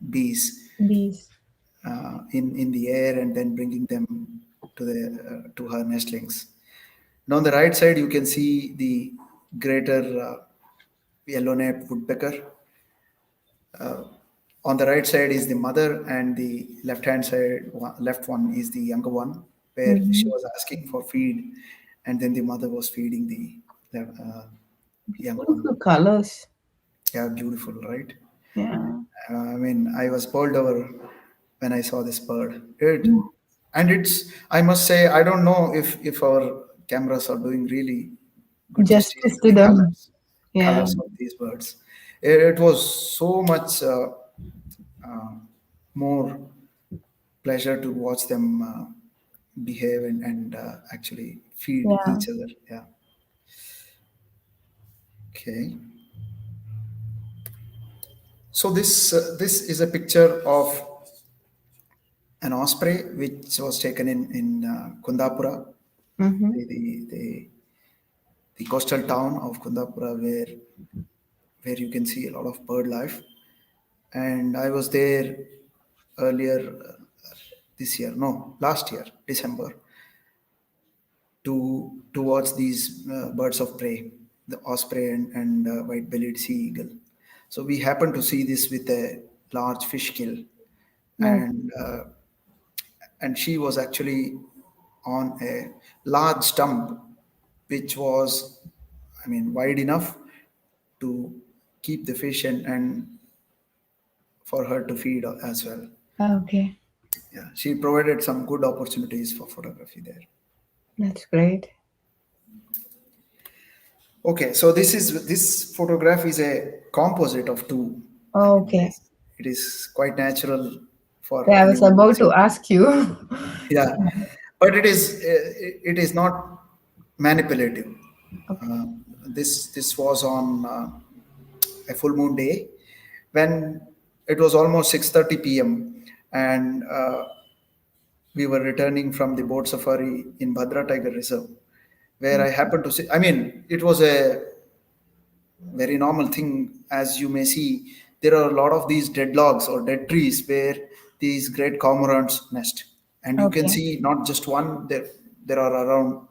bees Bees. in the air and then bringing them to her nestlings. Now on the right side, you can see the greater yellow-napped woodpecker. On the right side is the mother, and the left one is the younger one, where she Mm-hmm. was asking for feed, and then the mother was feeding the young one. Beautiful colors. Yeah, beautiful, right? Yeah. I mean, I was bowled over when I saw this bird. Mm. And it's, I must say, I don't know if our cameras are doing really good justice Justice to to the them. Yeah. colors of these birds. It was so much uh, more pleasure to watch them behave and actually feed Yeah. each other. Yeah. Okay. So this is a picture of an osprey which was taken in Kundapura, Mm-hmm. the, the, the, the coastal town of Kundapura, where you can see a lot of bird life. And I was there earlier this year, no, last year, December, to watch these birds of prey, the osprey and white-bellied sea eagle. So we happened to see this with a large fish kill, Okay. and she was actually on a large stump, which was, I mean, wide enough to keep the fish and for her to feed as well. Okay. Yeah, she provided some good opportunities for photography there. That's great. Okay, so this photograph is a composite of two Okay. animals. It is quite natural for Yeah, I was anyone about watching. to ask you. Yeah, but it is not manipulative. Okay. Uh, this was on a full moon day when it was almost 6:30 p.m. and we were returning from the boat safari in Bhadra Tiger Reserve, where I happened to see. I mean, it was a very normal thing. As you may see, there are a lot of these dead logs or dead trees where these great cormorants nest, and you can Okay. see not just one. There are around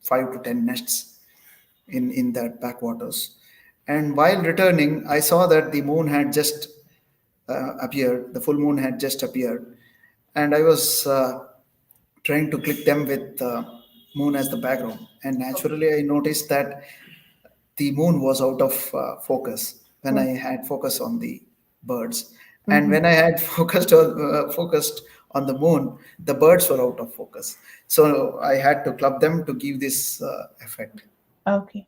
5 to 10 nests in that backwaters. And while returning, I saw that the moon had just appeared. The full moon had just appeared, and I was trying to click them with moon as the background. And naturally, I noticed that the moon was out of focus when I had focus on the birds, and Mm-hmm. when I had focused on the moon, the birds were out of focus. So I had to club them to give this effect. Okay.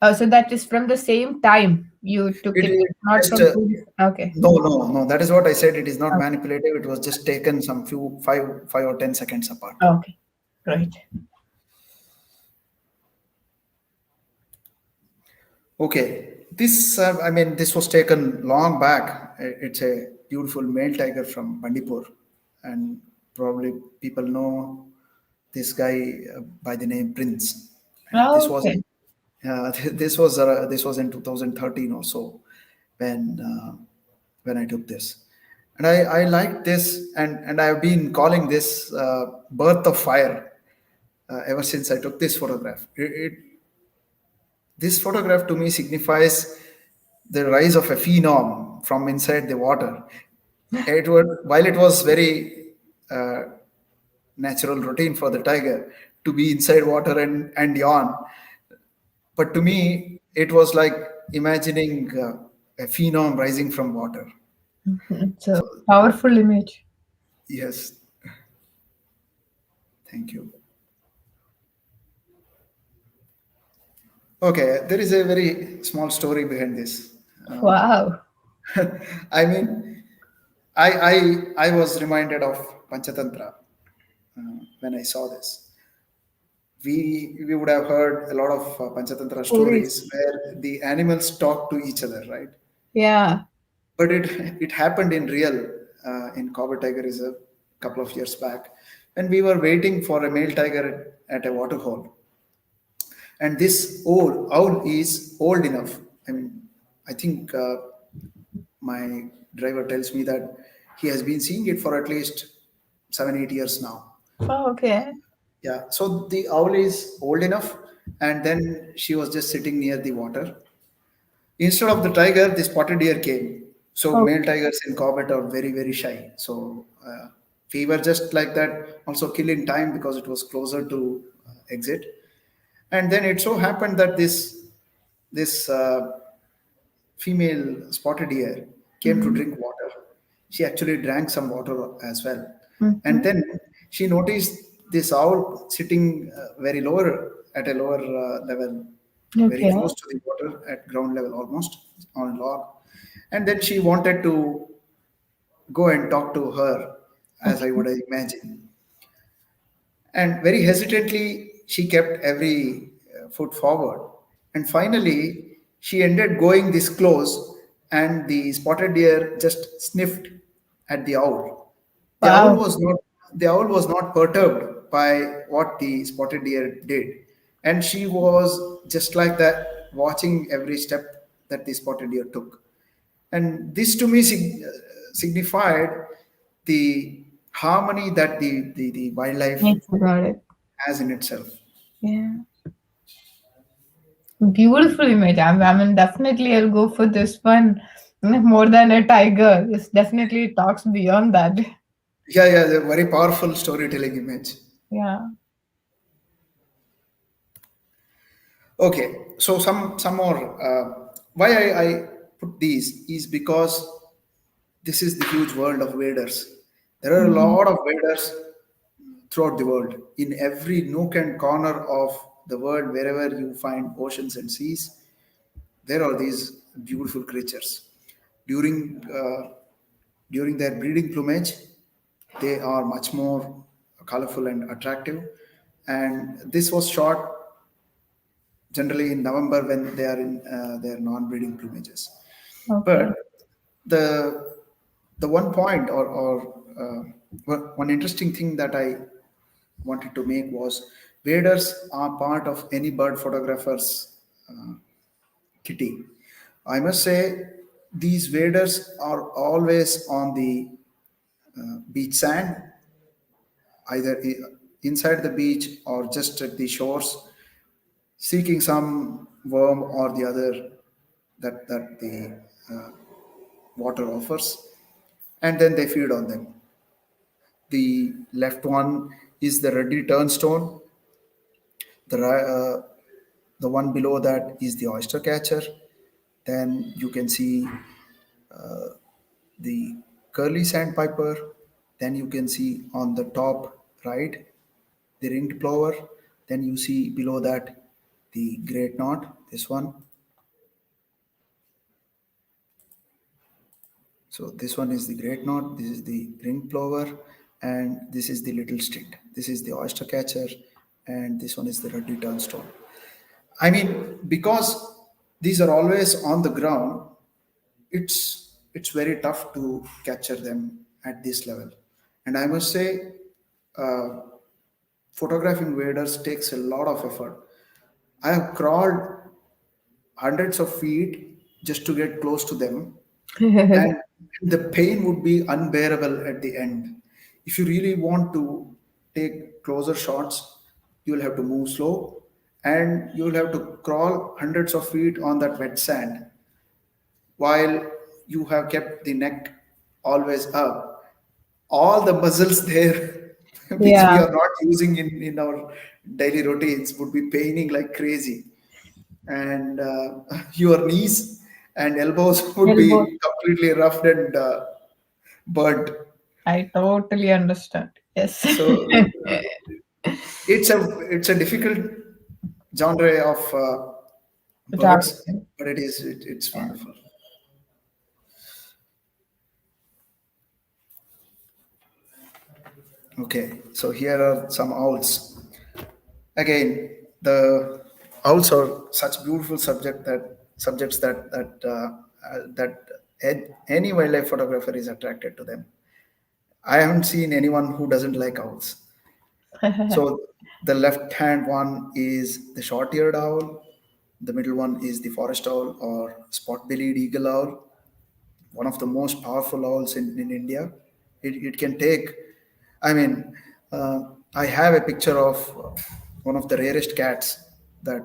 Oh, so that is from the same time you took it, It not just from two. Okay. no. That is what I said. It is not Okay. manipulative. It was just taken some few 5 or 10 seconds apart. Okay. Great. Okay. I mean, this was taken long back. It's a beautiful male tiger from Bandipur, and probably people know this guy by the name Prince. And Oh, okay. this was in 2013 or so when I took this, and I liked this, and I've been calling this birth of fire ever since I took this photograph. This photograph to me signifies the rise of a phenom from inside the water. While it was very uh, natural routine for the tiger to be inside water and yawn, but to me it was like imagining a phenom rising from water. It's a So powerful image. yes, thank you. Okay, there is a very small story behind this. Uh, Wow. I mean, I was reminded of Panchatantra when I saw this. We would have heard a lot of Panchatantra Stories. stories where the animals talk to each other, right? Yeah. But it happened in real in Cover Tiger Reserve a couple of years back, when we were waiting for a male tiger at a waterhole, and this owl is old enough. I mean, I think my driver tells me that he has been seeing it for at least 7 8 years now. Oh, okay. Yeah, so the owl is old enough, and then she was just sitting near the water. Instead of the tiger, the spotted deer came. So Oh, male tigers in Corbett are very very shy. So we were just like that, also killing time because it was closer to exit. And then it so happened that this female spotted deer came to mm-hmm. drink water. She actually drank some water as well. And Mm-hmm. then she noticed this owl sitting very lower at a lower level, very Okay. close to the water at ground level almost on a log. And then she wanted to go and talk to her, as I Okay. would imagine. And very hesitantly, she kept every foot forward. And finally, she ended going this close, and the spotted deer just sniffed at the owl. The owl Wow. was not the owl was not perturbed by what the spotted deer did, and she was just like that, watching every step that the spotted deer took. And this to me signified the harmony that the wildlife Thanks about it. has in itself. Yeah. Beautiful image. I mean, definitely I'll go for this one. More than a tiger. This definitely talks beyond that. Yeah, yeah, the very powerful storytelling image. Yeah. Okay, so some more. Why I put these is because this is the huge world of waders. There are a Mhm. lot of waders throughout the world. In every nook and corner of the world, wherever you find oceans and seas, there are these beautiful creatures. During during their breeding plumage, they are much more colorful and attractive. And this was shot generally in November when they are in their non-breeding plumages. Okay. But the the one point or one interesting thing that I wanted to make was waders are part of any bird photographer's kitty. I must say these waders are always on the beach sand, either inside the beach or just at the shores, seeking some worm or the other that the water offers, and then they feed on them. The left one is the ruddy turnstone. The one below that is the oyster catcher. Then you can see the curly sandpiper. Then you can see on the top right the ringed plover. Then you see below that the great knot. This one. So this one is the great knot, this is the ring plover, and this is the little stint. This is the oyster catcher, and this one is the ruddy turnstone. I mean, because these are always on the ground. It's very tough to capture them at this level. And I must say, uh, photographing waders takes a lot of effort. I have crawled hundreds of feet just to get close to them, and the pain would be unbearable at the end. If you really want to take closer shots, you will have to move slow, and you will have to crawl hundreds of feet on that wet sand while you have kept the neck always up. All the muscles there, which we Yeah, are not using in our daily routines, would be paining like crazy. And your knees and elbows would elbow. be completely roughed and burnt. I totally understand. Yes. So it's a difficult genre of birds, Photography. but it's Yeah. wonderful. Okay, so here are some owls. Again, the owls are such beautiful subjects that any wildlife photographer is attracted to them. I haven't seen anyone who doesn't like owls. So the left hand one is the short-eared owl, the middle one is the forest owl or spot-bellied eagle owl, one of the most powerful owls in India. It can take, I mean, uh, I have a picture of one of the rarest cats that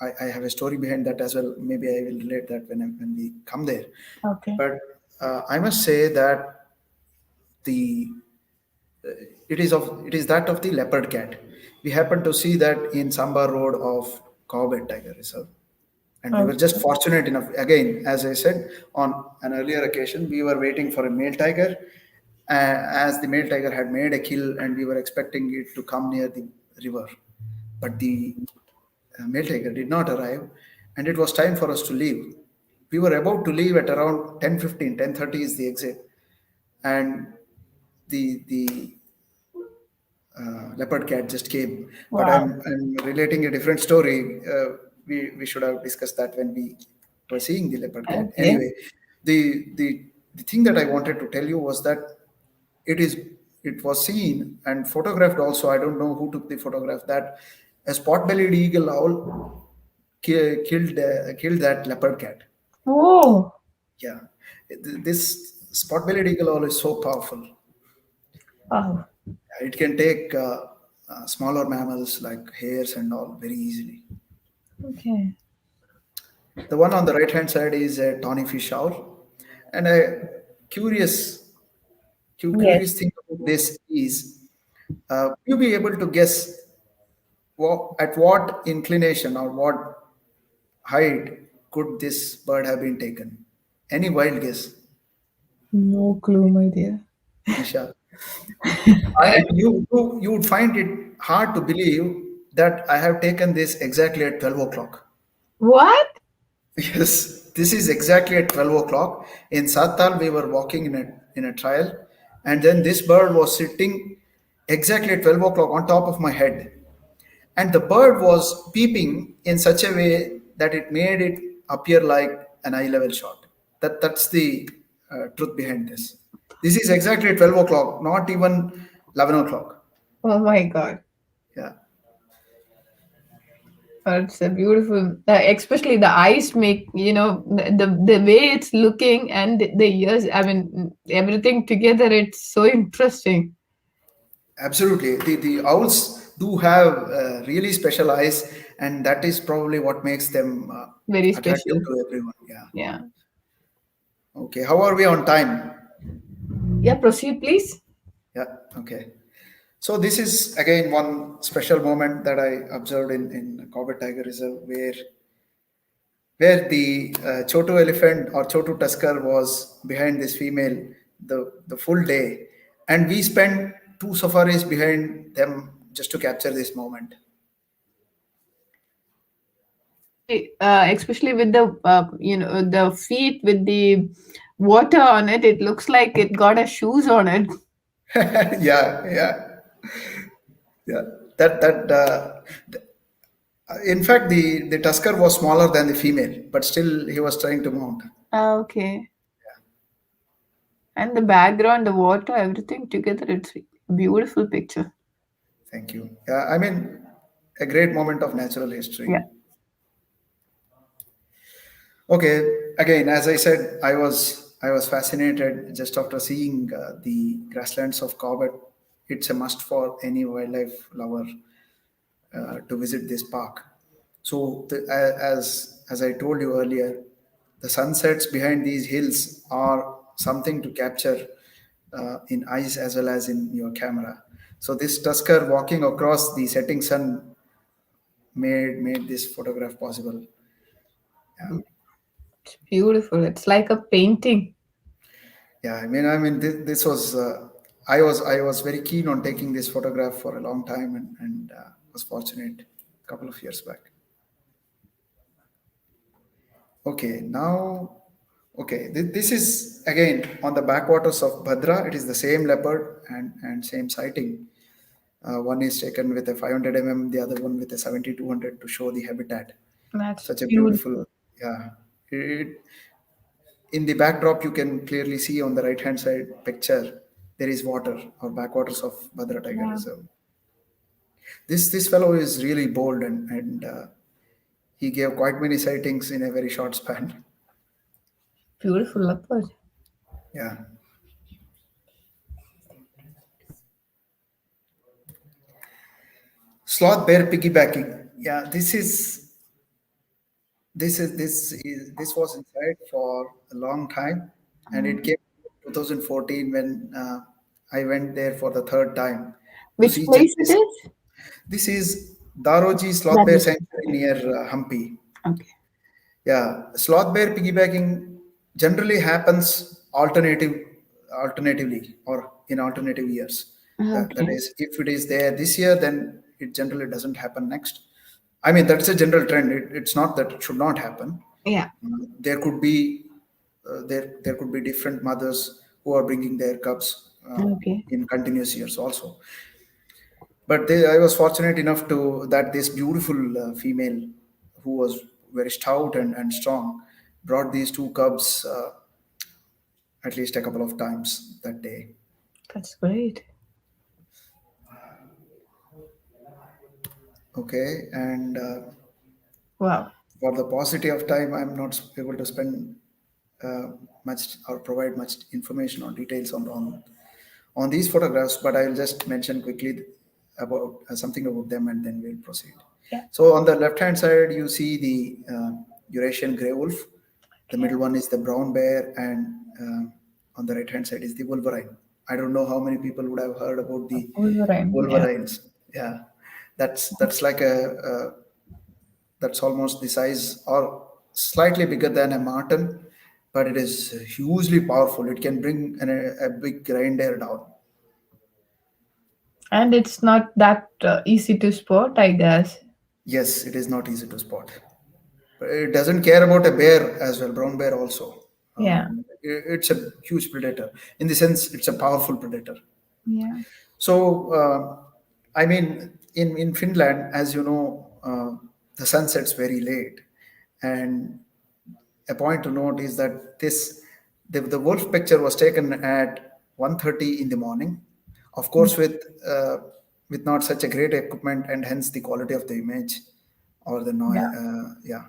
I have a story behind that as well. Maybe I will relate that when we come there. Okay. But I must say that the it is that of the leopard cat. We happened to see that in Samba Road of Corbett Tiger Reserve. And we were just Okay. fortunate enough, again, as I said, on an earlier occasion, we were waiting for a male tiger. As the male tiger had made a kill, and we were expecting it to come near the river. But the male tiger did not arrive, and it was time for us to leave. We were about to leave at around 10:15, 10:30 is the exit. And the leopard cat just came. But Wow. I'm relating a different story. We should have discussed that when we were seeing the leopard cat. Okay. Anyway, the thing that I wanted to tell you was that it is it was seen and photographed also. I don't know who took the photograph, that a spot-bellied eagle owl killed that leopard cat. Oh, Yeah, this spot-bellied eagle owl is so powerful. wow. It can take smaller mammals like hares and all very easily. Okay. The one on the right hand side is a tawny fish owl. And a curious, Yes. curious thing about this is, you be able to guess at what inclination or what height could this bird have been taken? Any wild guess, No clue, my dear. Nisha? You would find it hard to believe that I have taken this exactly at 12 o'clock. What? Yes, this is exactly at 12 o'clock. In Satal, we were walking in a trail, and then this bird was sitting exactly at 12 o'clock on top of my head. And the bird was peeping in such a way that it made it appear like an eye level shot. That's the truth behind this. This is exactly at 12 o'clock, not even 11 o'clock. Oh my God. Yeah. It's a beautiful, especially the eyes make, the way it's looking and the ears, I mean, everything together, it's so interesting. Absolutely. The owls do have really special eyes, and that is probably what makes them Very attractive special. to everyone. Yeah. Yeah. Okay. How are we on time? Yeah, proceed, please. Yeah. Okay. So this is again one special moment that I observed in Corbett Tiger Reserve, where the Chotu elephant or Chotu tusker was behind this female the full day, and we spent two safaris behind them just to capture this moment. Especially with the, the feet with the water on it, it looks like it got a shoes on it. Yeah, yeah, yeah. That In fact, the tusker was smaller than the female, but still he was trying to mount. Ah, okay. And the background, the water, everything together, it's a beautiful picture. Thank you. Yeah, I mean, a great moment of natural Yeah. history. Okay, again, as I said, I was fascinated just after seeing the grasslands of Corbett. It's a must for any wildlife lover to visit this park. So, as I told you earlier, the sunsets behind these hills are something to capture in eyes as well as in your camera. So, this tusker walking across the setting sun made this photograph possible. Yeah. It's beautiful. It's like a painting. Yeah, I mean, this was I was very keen on taking this photograph for a long time, and was fortunate a couple of years back. Okay, now, okay, this is again on the backwaters of Bhadra. It is the same leopard and same sighting. One is taken with a 500 mm, the other one with a 70-200 to show the habitat. That's Such a beautiful. beautiful, yeah. In the backdrop, you can clearly see on the right hand side picture there is water or backwaters of Bhadra Tiger Yeah. Reserve. This fellow is really bold and he gave quite many sightings in a very short span. Beautiful leopard. Yeah. Sloth bear piggybacking. Yeah, this was inside for a long time, and it Mm. came 2014 when I went there for the third time to Which see just place it this. is? This is Daroji Sloth That Bear is Sanctuary near Hampi. okay. Yeah, sloth bear piggybacking generally happens alternatively or in alternative years. That Okay. is, if it is there this year, then it generally doesn't happen next. I mean, that's a general trend. It's not that it should not happen. Yeah. There could be there could be different mothers who are bringing their cubs Okay. in continuous years also. But I was fortunate enough to that this beautiful female, who was very stout and strong, brought these two cubs at least a couple of times that day. That's great. Okay, and Wow. for the paucity of time, I'm not able to spend uh, much or provide much information or details on these photographs, but I'll just mention quickly about something about them and then we'll proceed. Yeah. So on the left hand side, you see the Eurasian grey wolf. The Okay. middle one is the brown bear, and on the right hand side is the Wolverine. I don't know how many people would have heard about the Wolverine. Yeah. Wolverines. Yeah, that's like that's almost the size or slightly bigger than a marten, but it is hugely powerful. It can bring a big reindeer down. And it's not that easy to spot, I guess. Yes, it is not easy to spot. But it doesn't care about a bear as well, brown bear also. Yeah. It's a huge predator. In the sense, it's a powerful predator. Yeah. So, I mean, in Finland, as you know, the sun sets very late. And a point to note is that the wolf picture was taken at 1:30 in the morning, of course, with not such a great equipment, and hence the quality of the image or the Yeah. noise. Yeah.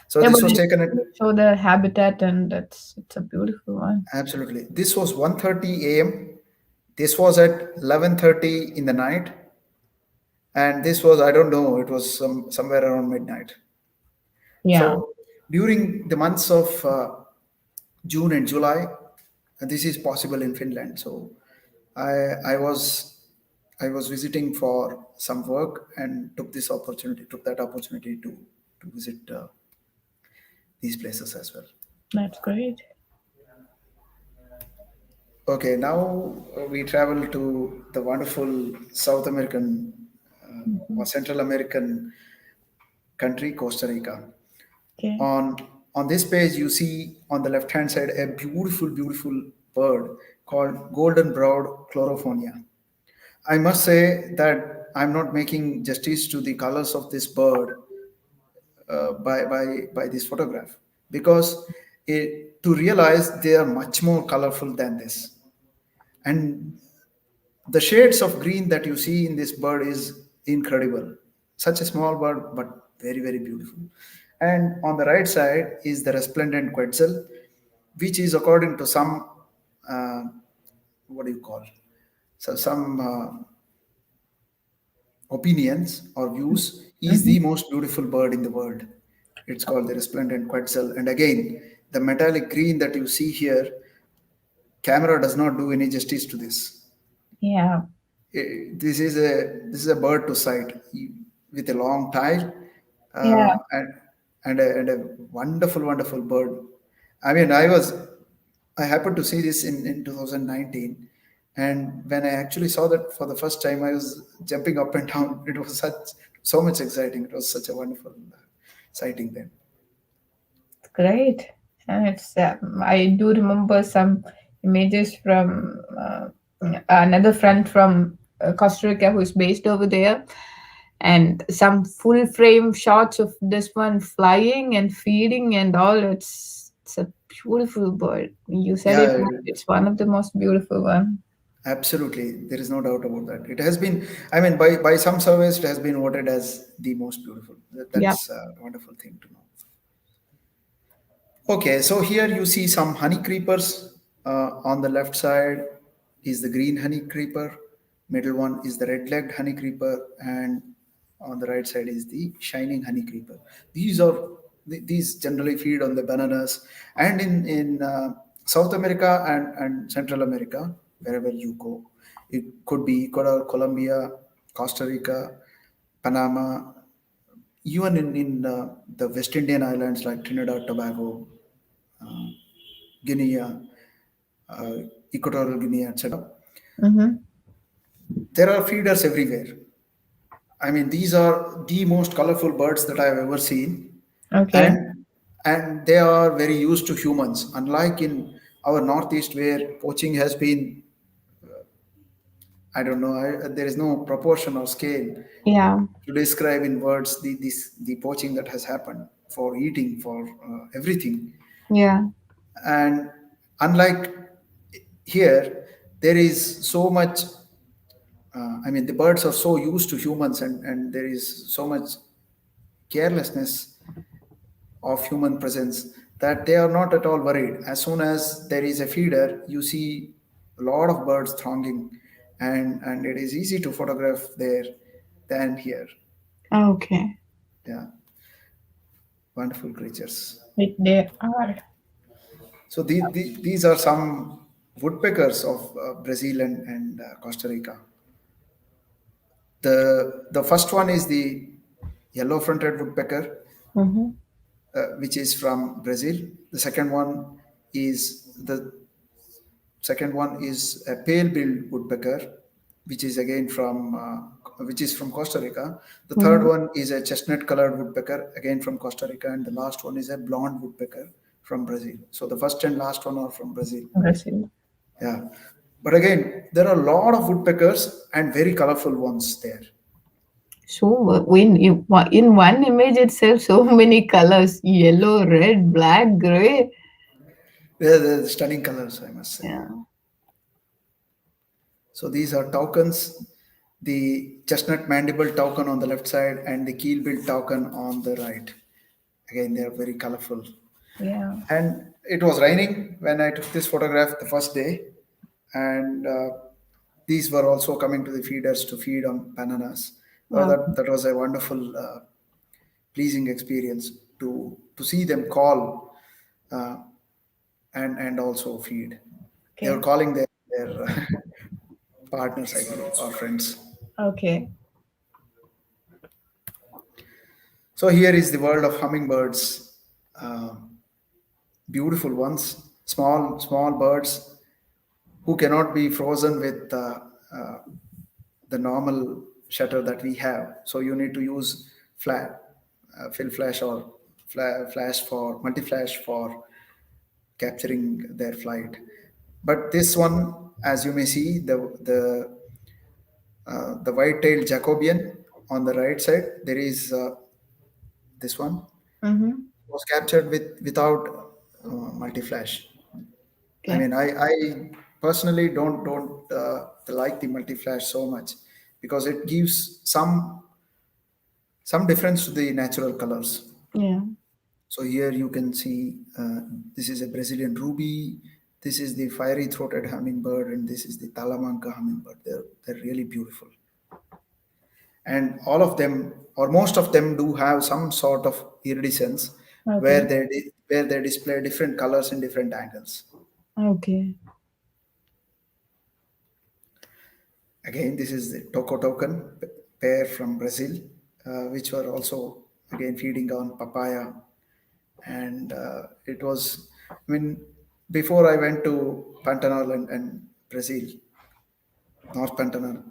So Yeah, this but was it taken at show the habitat and it's a beautiful one. absolutely. This was 1:30 a.m. This was at 11:30 in the night, and this was, I don't know, it was somewhere around midnight. Yeah. So during the months of June and July, this is possible in Finland. So I was visiting for some work and took that opportunity to visit these places as well. That's great. Okay, now we travel to the wonderful South American or Mhm. Central American country, Costa Rica. Okay. On on this page, you see on the left hand side a beautiful bird called golden browed Chlorophonia. I must say that I'm not making justice to the colors of this bird by this photograph, because to realize they are much more colorful than this. And the shades of green that you see in this bird is incredible. Such a small bird, but very, very beautiful. And on the right side is the resplendent quetzal, which is according to some, uh, what do you call? So some opinions or views, is Mhm. the most beautiful bird in the world. It's called the resplendent quetzal. And again, the metallic green that you see here, camera does not do any justice to this. Yeah. This is a bird to sight with a long tail, Yeah. and a wonderful bird. I mean, I happened to see this in 2019, and when I actually saw that for the first time, I was jumping up and down. It was so much exciting. It was such a wonderful sighting then. Great. And it's I do remember some images from another friend from Costa Rica who's based over there, and some full frame shots of this one flying and feeding and all. It's a beautiful bird. You said it. Yeah, It's one of the most beautiful one. absolutely. There is no doubt about that. It has been, I mean, by some surveys, it has been voted as the most beautiful. Yeah. That's a wonderful thing to know. Okay, so here you see some honey creepers. On the left side is the green honey creeper, middle one is the red-legged honey creeper, and on the right side is the shining honey creeper. These generally feed on the bananas, and in South America and Central America, wherever you go, it could be Ecuador, Colombia, Costa Rica, Panama, even in the West Indian islands like Trinidad, Tobago, uh, Guinea, Equatorial Guinea, etc. Mm-hmm. There are feeders everywhere. I mean, these are the most colorful birds that I have ever seen, Okay. and they are very used to humans. Unlike in our northeast, where poaching has been, I don't know, there is no proportion or scale Yeah. to describe in words the poaching that has happened for eating, for everything. Yeah. And unlike here, there is so much, I mean, the birds are so used to humans, and there is so much carelessness of human presence that they are not at all worried. As soon as there is a feeder, you see a lot of birds thronging, and it is easy to photograph there than here. Okay. Yeah, wonderful creatures. They are. So these are some woodpeckers of Brazil and Costa Rica. The first one is the yellow-fronted woodpecker, Mm-hmm. which is from Brazil. The second one is a pale-billed woodpecker, which is from Costa Rica. The third Mm-hmm. one is a chestnut-colored woodpecker, again from Costa Rica, and the last one is a blonde woodpecker from Brazil. So the first and last one are from Brazil. Brazil. Yeah, but again, there are a lot of woodpeckers and very colorful ones there. So in one image itself, so many colors: yellow, red, black, gray. They're stunning colors, I must say. Yeah. So these are toucans, the chestnut mandible toucan on the left side and the keel bill toucan on the right. Again, they are very colorful. Yeah. And it was raining when I took this photograph the first day, and these were also coming to the feeders to feed on bananas. Oh, That was a wonderful, pleasing experience to see them call, uh, and also feed. They were okay. calling their partners, I believe, or friends. Okay. So here is the world of hummingbirds, uh, beautiful ones, small birds who cannot be frozen with uh, the normal shutter that we have. So you need to use fill flash or flash for multi-flash for capturing their flight. But this one, as you may see, the white-tailed Jacobian on the right side, there is this one. Mm-hmm. was captured without multi-flash. I Okay. mean, I personally don't like the multi-flash so much because it gives some difference to the natural colors. Yeah. So here you can see this is a Brazilian ruby, this is the fiery throated hummingbird, and this is the Talamanca hummingbird. They're really beautiful, and all of them or most of them do have some sort of iridescence Okay. where they display different colors in different angles. Okay. Again, this is the Toco token pair from Brazil, which were also again feeding on papaya, and it was. I mean, before I went to Pantanal and Brazil, North Pantanal,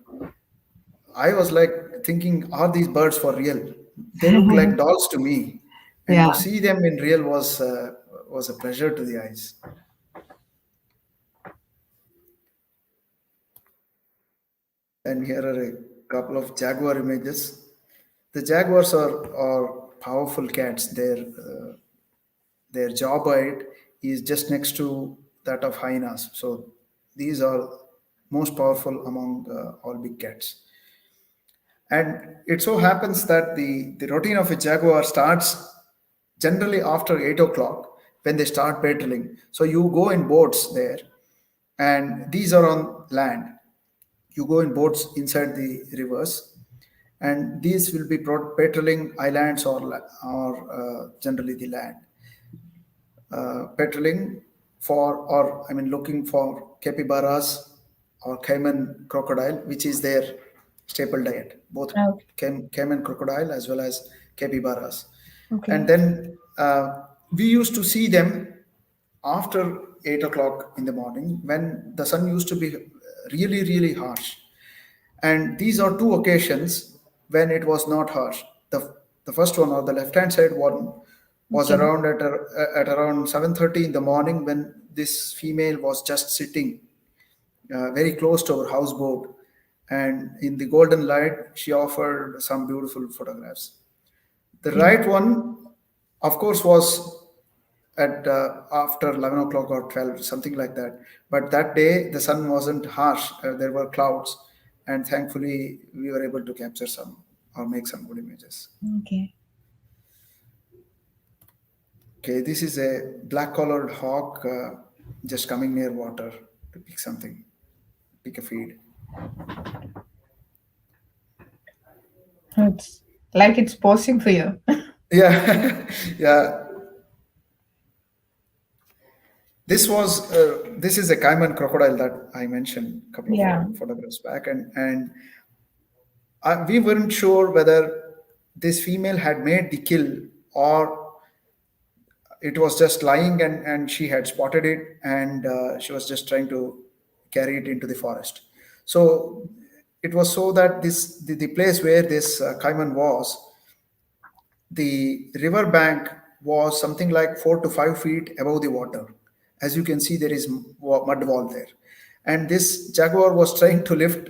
I was like thinking, are these birds for real? They look like dolls to me, and Yeah. to see them in real was a pleasure to the eyes. And here are a couple of jaguar images. The jaguars are powerful cats. Their jawbite is just next to that of hyenas. So these are most powerful among all big cats. And it so happens that the routine of a jaguar starts generally after 8 o'clock when they start patrolling. So you go in boats there, and these are on land. You go in boats inside the rivers, and these will be patrolling islands or generally the land, patrolling for, or I mean looking for capybaras or cayman crocodile, which is their staple diet, both Okay. cayman crocodile as well as capybaras. And Okay. then we used to see them after 8 o'clock in the morning when the sun used to be really, really harsh. And these are two occasions when it was not harsh. The first one, or the left hand side one, was Okay. around at around 7:30 in the morning when this female was just sitting very close to our houseboat, and in the golden light she offered some beautiful photographs. The Okay. right one, of course, was at after 11 o'clock or 12, something like that. But that day, the sun wasn't harsh. There were clouds. And thankfully, we were able to capture some or make some good images. Okay. Okay, this is a black collared hawk just coming near water to pick something, pick a feed. It's like it's posing for you. Yeah, yeah. This is a cayman crocodile that I mentioned a couple of Yeah. photographs back, and we weren't sure whether this female had made the kill or it was just lying and she had spotted it and she was just trying to carry it into the forest. So it was so that the place where this cayman was, the river bank was something like 4 to 5 feet above the water. As you can see, there is mud wall there. And this jaguar was trying to lift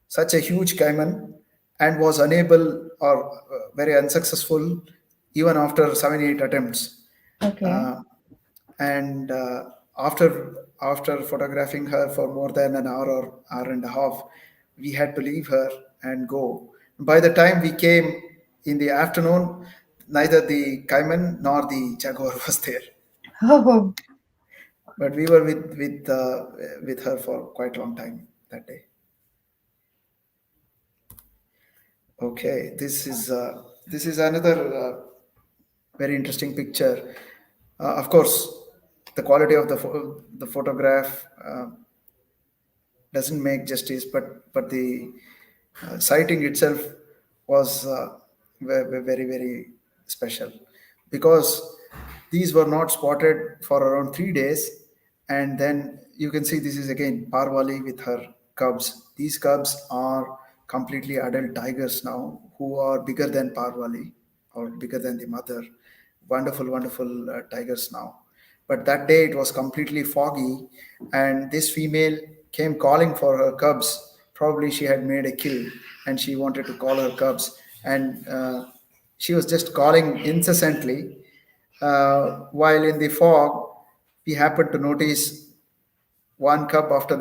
such a huge cayman and was unable or very unsuccessful even after 7 8 attempts. Okay. Uh, and after photographing her for more than an hour or hour and a half, we had to leave her and go. By the time we came in the afternoon, neither the cayman nor the jaguar was there, Oh, but we were with her for quite a long time that day. Okay, this is another very interesting picture. Of course, the quality of the photograph doesn't make justice, but the sighting itself was very very special because these were not spotted for around 3 days, and then you can see this is again Parvali with her cubs. These cubs are completely adult tigers now, who are bigger than Parvali or bigger than the mother. Wonderful, wonderful tigers now. But that day it was completely foggy, and this female came calling for her cubs. Probably she had made a kill and she wanted to call her cubs. And She was just calling incessantly. While in the fog, we happened to notice one cub after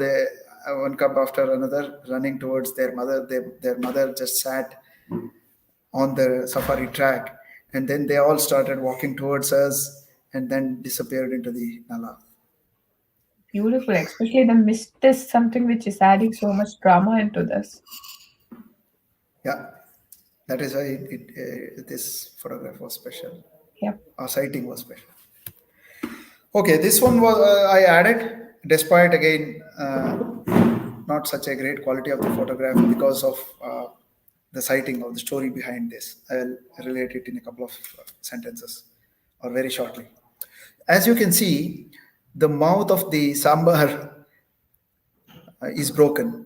another running towards their mother. Their mother just sat on the safari track, and then they all started walking towards us and then disappeared into the nala. Beautiful, especially the mist is something which is adding so much drama into this. Yeah, that is why this photograph was special. Yep. Our sighting was special. Okay, this one was I added, despite again not such a great quality of the photograph because of the sighting of the story behind this. I will relate it in a couple of sentences or very shortly. As you can see, the mouth of the sambar is broken.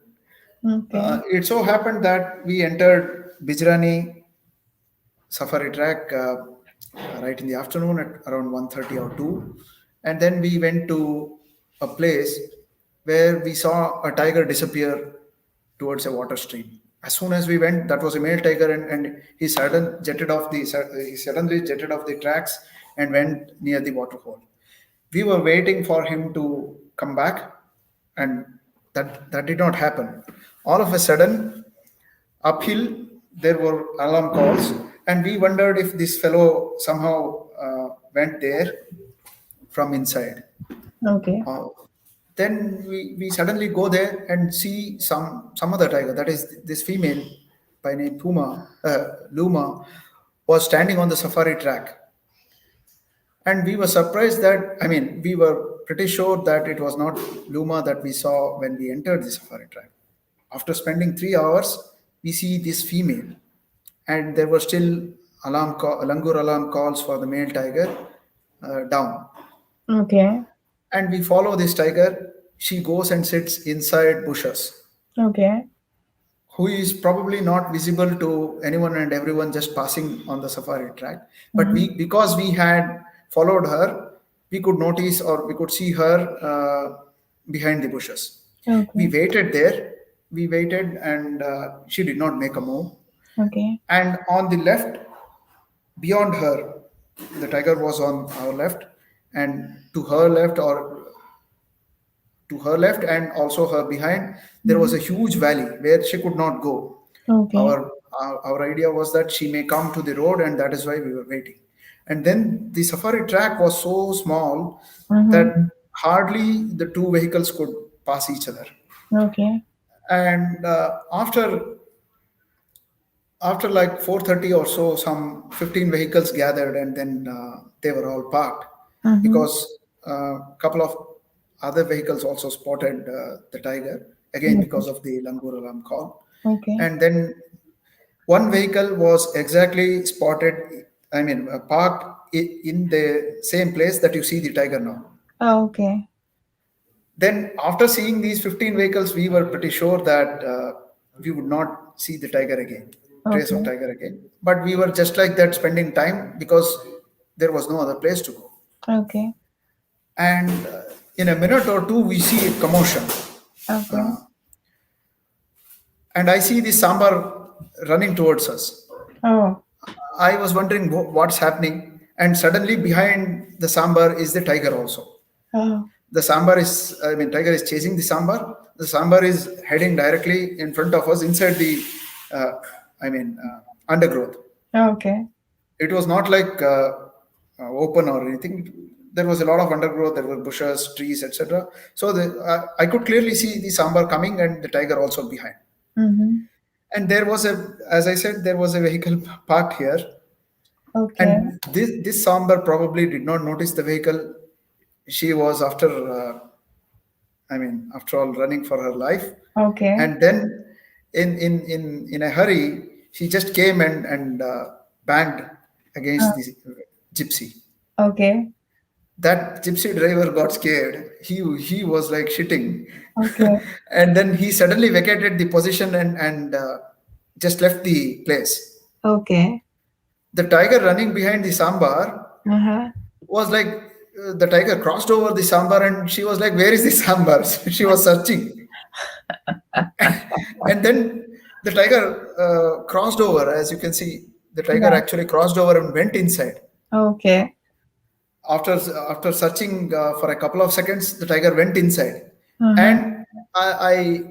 Okay. It so happened that we entered Bijrani safari track right in the afternoon at around 1:30 or 2, and then we went to a place where we saw a tiger disappear towards a water stream. As soon as we went, that was a male tiger, and he suddenly jetted off the tracks and went near the waterhole. We were waiting for him to come back, and that did not happen. All of a sudden, uphill, there were alarm calls, and we wondered if this fellow somehow went there from inside. Okay. Uh, then we suddenly go there and see some other tiger. That is this female by name Luma, was standing on the safari track, and we were surprised that we were pretty sure that it was not Luma that we saw when we entered the safari track. After spending 3 hours, we see this female, and there were still langur alarm calls for the male tiger down. Okay. And we follow this tiger. She goes and sits inside bushes, Okay. who is probably not visible to anyone and everyone just passing on the safari track. But Mm-hmm. because we had followed her, we could notice or we could see her behind the bushes. We Okay. waited there. We waited, and she did not make a move. Okay. And on the left, beyond her, the tiger was on our left, and to her left and also her behind, there was Mm-hmm. a huge valley where she could not go. Okay. Our idea was that she may come to the road, and that is why we were waiting. And then the safari track was so small Mm-hmm. that hardly the two vehicles could pass each other. Okay. And after like 4:30 or so, some 15 vehicles gathered, and then they were all parked Mm-hmm. because a couple of other vehicles also spotted the tiger, again Okay. because of the langur alarm call. Okay. And then one vehicle was exactly spotted, parked in the same place that you see the tiger now. Okay. Then, after seeing these 15 vehicles, we were pretty sure that we would not see the tiger again, trace of Okay. tiger again. But we were just like that, spending time because there was no other place to go. Okay. And in a minute or two, we see a commotion. Okay. And I see the sambar running towards us. Oh. I was wondering what's happening. And suddenly, behind the sambar is the tiger also. Oh. Tiger is chasing the sambar. The sambar is heading directly in front of us inside the, uh, undergrowth. Okay. It was not like open or anything. There was a lot of undergrowth. There were bushes, trees, etc. So I could clearly see the sambar coming and the tiger also behind. Mm-hmm. And as I said, there was a vehicle parked here. Okay. And this sambar probably did not notice the vehicle. She was after all, running for her life. Okay. And then, in a hurry, she just came and banged against Oh. the gypsy. Okay. That gypsy driver got scared. He was like shitting, Okay. and then he suddenly vacated the position and just left the place. Okay. The tiger running behind the sambar Uh-huh. was like the tiger crossed over the sambar, and she was like, "Where is the sambar?" She was searching, and then the tiger crossed over, as you can see. The tiger Yeah. actually crossed over and went inside. Okay. After after searching for a couple of seconds, the tiger went inside, Mm-hmm. and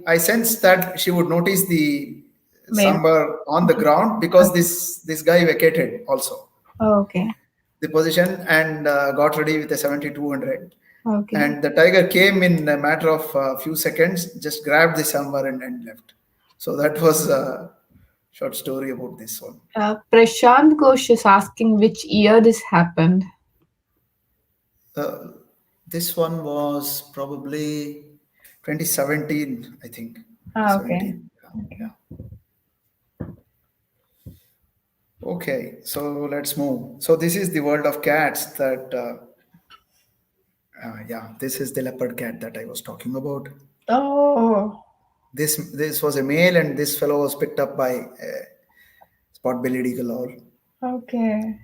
I sensed that she would notice the Maybe. sambar on the ground because this guy vacated also Okay. the position and got ready with a 7200. Okay. And the tiger came in a matter of a few seconds, just grabbed the sambar and left. So that was a short story about this one. Prashant Ghosh is asking which year this happened. Uh, this one was probably 2017, I think. Okay. 2017. Yeah. Okay. Yeah. Okay, so let's move. So this is the world of cats that, yeah, this is the leopard cat that I was talking about. Oh. This was a male, and this fellow was picked up by a spot-bellied eagle owl. Okay.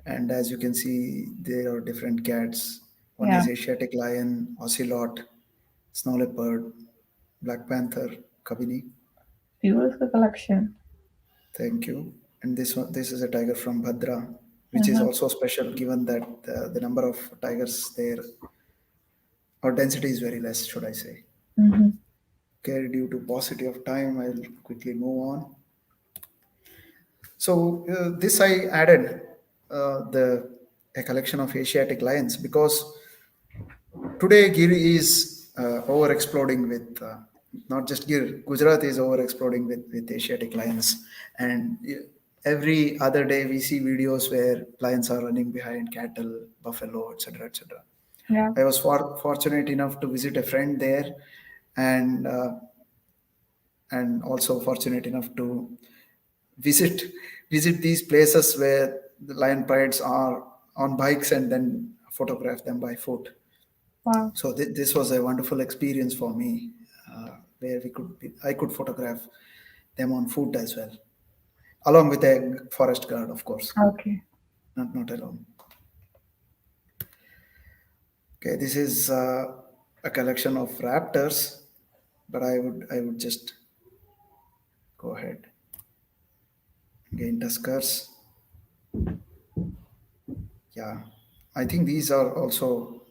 And as you can see, there are different cats. One Yeah. is Asiatic lion, ocelot, snow leopard, black panther, kabini. Beautiful collection. Thank you. And this is a tiger from Bhadra, which is Uh-huh. also special given that the number of tigers there or density is very less, should I say. Mm-hmm. Okay, due to paucity of time, I'll quickly move on. So this I added the a collection of Asiatic lions because today Gir is over exploding with not just Gir, Gujarat is over exploding with Asiatic lions, and every other day we see videos where lions are running behind cattle, buffalo, etc., etc. Yeah. I was fortunate enough to visit a friend there, and also fortunate enough to visit visit these places where the lion prides are on bikes and then photograph them by foot. Wow. So this was a wonderful experience for me, where I could photograph them on foot as well, along with a forest guard, of course, Okay. not alone. Okay, this is a collection of raptors, but I would just go ahead. Again, tuskers. Yeah, I think these are also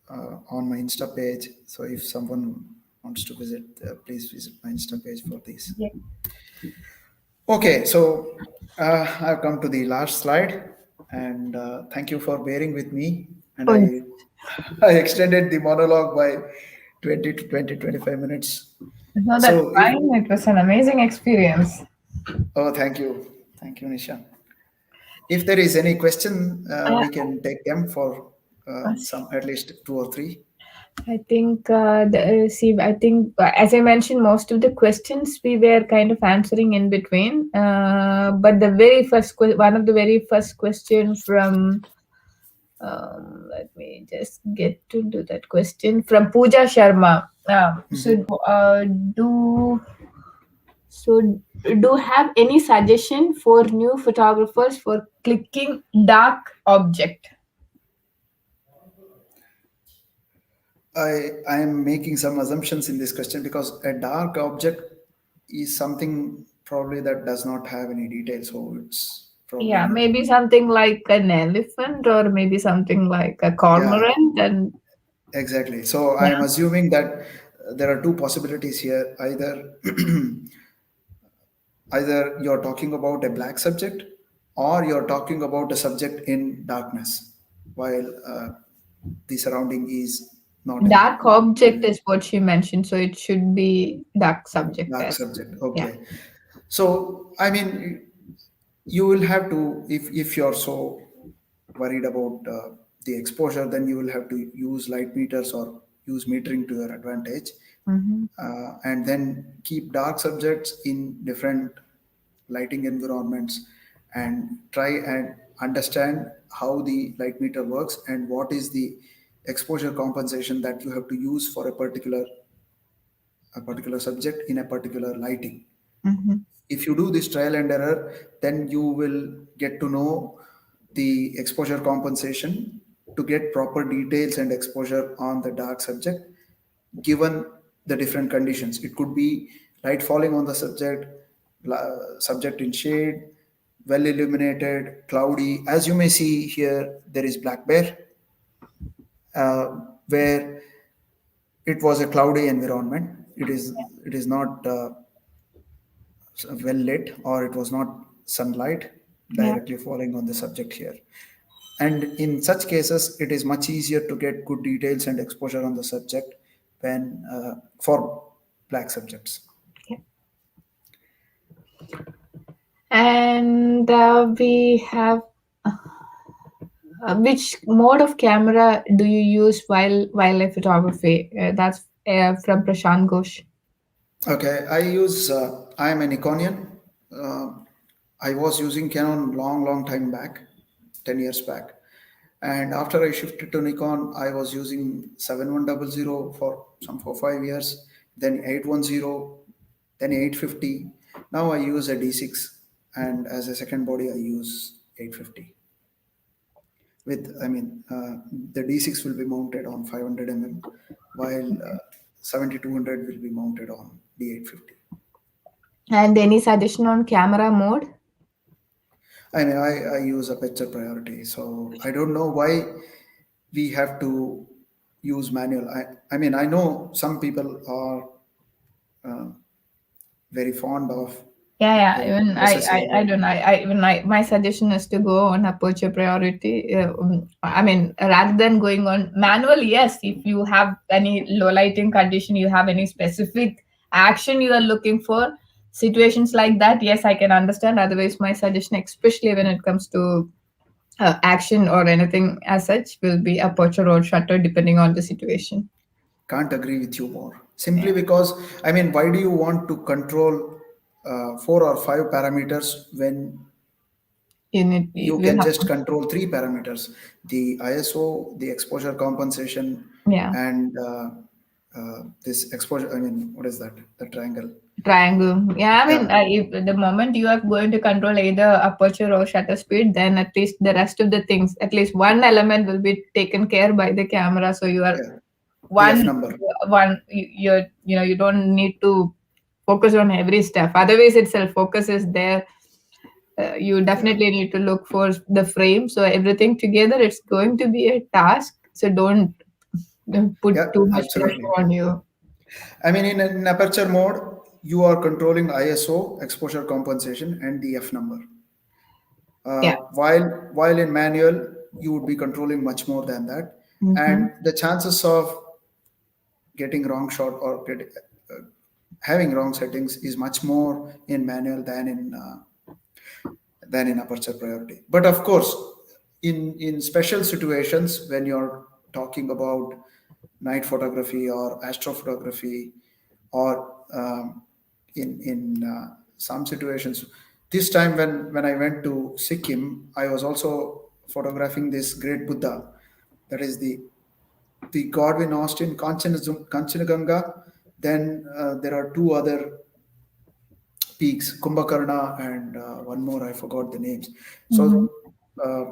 on my Insta page. So if someone wants to visit, please visit my Insta page for these. Yeah. Okay, so I've come to the last slide, and thank you for bearing with me. And Oh, I extended the monologue by 20 to 25 minutes. no, that's So if fine. It was an amazing experience. oh, thank you, Nisha. If there is any question, Uh, we can take them for uh, some at least two or three. I think, see, I think, as I mentioned, most of the questions we were kind of answering in between. But the very first, one of the very first question from, let me just get to do that question from Pooja Sharma. Mhm. Do so do have any suggestion for new photographers for clicking dark object? I am making some assumptions in this question because a dark object is something probably that does not have any detail, so it's probably Yeah, not. maybe something like an elephant or maybe something like a Yeah, cormorant and exactly. So I yeah. am assuming that there are two possibilities here. Either you're talking about a black subject, or you're talking about a subject in darkness, while the surrounding is not in Dark object in is what she mentioned, so it should be dark subject dark there. subject. Yeah. Okay. So I mean, you will have to, if you're so worried about the exposure, then you will have to use light meters or use metering to your advantage, Mm-hmm. and then keep dark subjects in different lighting environments and try and understand how the light meter works and what is the exposure compensation that you have to use for a particular subject in a particular lighting. Mm-hmm. If you do this trial and error, then you will get to know the exposure compensation to get proper details and exposure on the dark subject given the different conditions. It could be light falling on the subject, subject in shade, well illuminated, cloudy. As you may see here, there is black bear, where it was a cloudy environment. It is not well lit, or it was not sunlight Yeah. directly falling on the subject here. And in such cases, it is much easier to get good details and exposure on the subject when for black subjects. Yeah. And we have which mode of camera do you use while wildlife photography? That's from Prashant Ghosh. Okay, I am a Nikonian. Uh, I was using Canon long time back, 10 years back. And after I shifted to Nikon, I was using 7100 for some 4 5 years, then 810, then 850. Now I use a D6, and as a second body, I use 850. The D6 will be mounted on 500 while 7200 will be mounted on D850. And any suggestion on camera mode? I use aperture priority, so I don't know why we have to use manual. I know some people are very fond of Yeah, the even possessive I mode. don't know. My suggestion is to go on aperture priority. I mean, rather than going on manual, yes, if you have any low lighting condition, you have any specific action you are looking for, situations like that, yes, I can understand. Otherwise, my suggestion, especially when it comes to action or anything as such, will be aperture or shutter, depending on the situation. Can't agree with you more. Yeah, Simply because, why do you want to control 4 or 5 parameters when you you can have just control 3 parameters: the ISO, the exposure compensation, yeah. and this exposure. What is that? The triangle. Triangle. Yeah, I Yeah, mean, if the moment you are going to control either aperture or shutter speed, then at least the rest of the things, at least one element will be taken care by the camera. So you are yeah. The F one, number. you don't need to focus on every step. Otherwise, itself focus is there. You Yeah, definitely need to look for the frame. So everything together, it's going to be a task. So don't put yeah, too much absolutely. pressure on you. In aperture mode, you are controlling ISO, exposure compensation, and the F number. Yeah. While in manual, you would be controlling much more than that, Mm-hmm. and the chances of getting wrong shot or having wrong settings is much more in manual than in aperture priority. But of course, in special situations when you're talking about night photography or astrophotography, or in some situations, this time when I went to Sikkim, I was also photographing this great Buddha, that is the god in Austin, Kanchanjunga. Then there are two other peaks, Kumbhakarna, and one more, I forgot the names. Mm-hmm. So uh,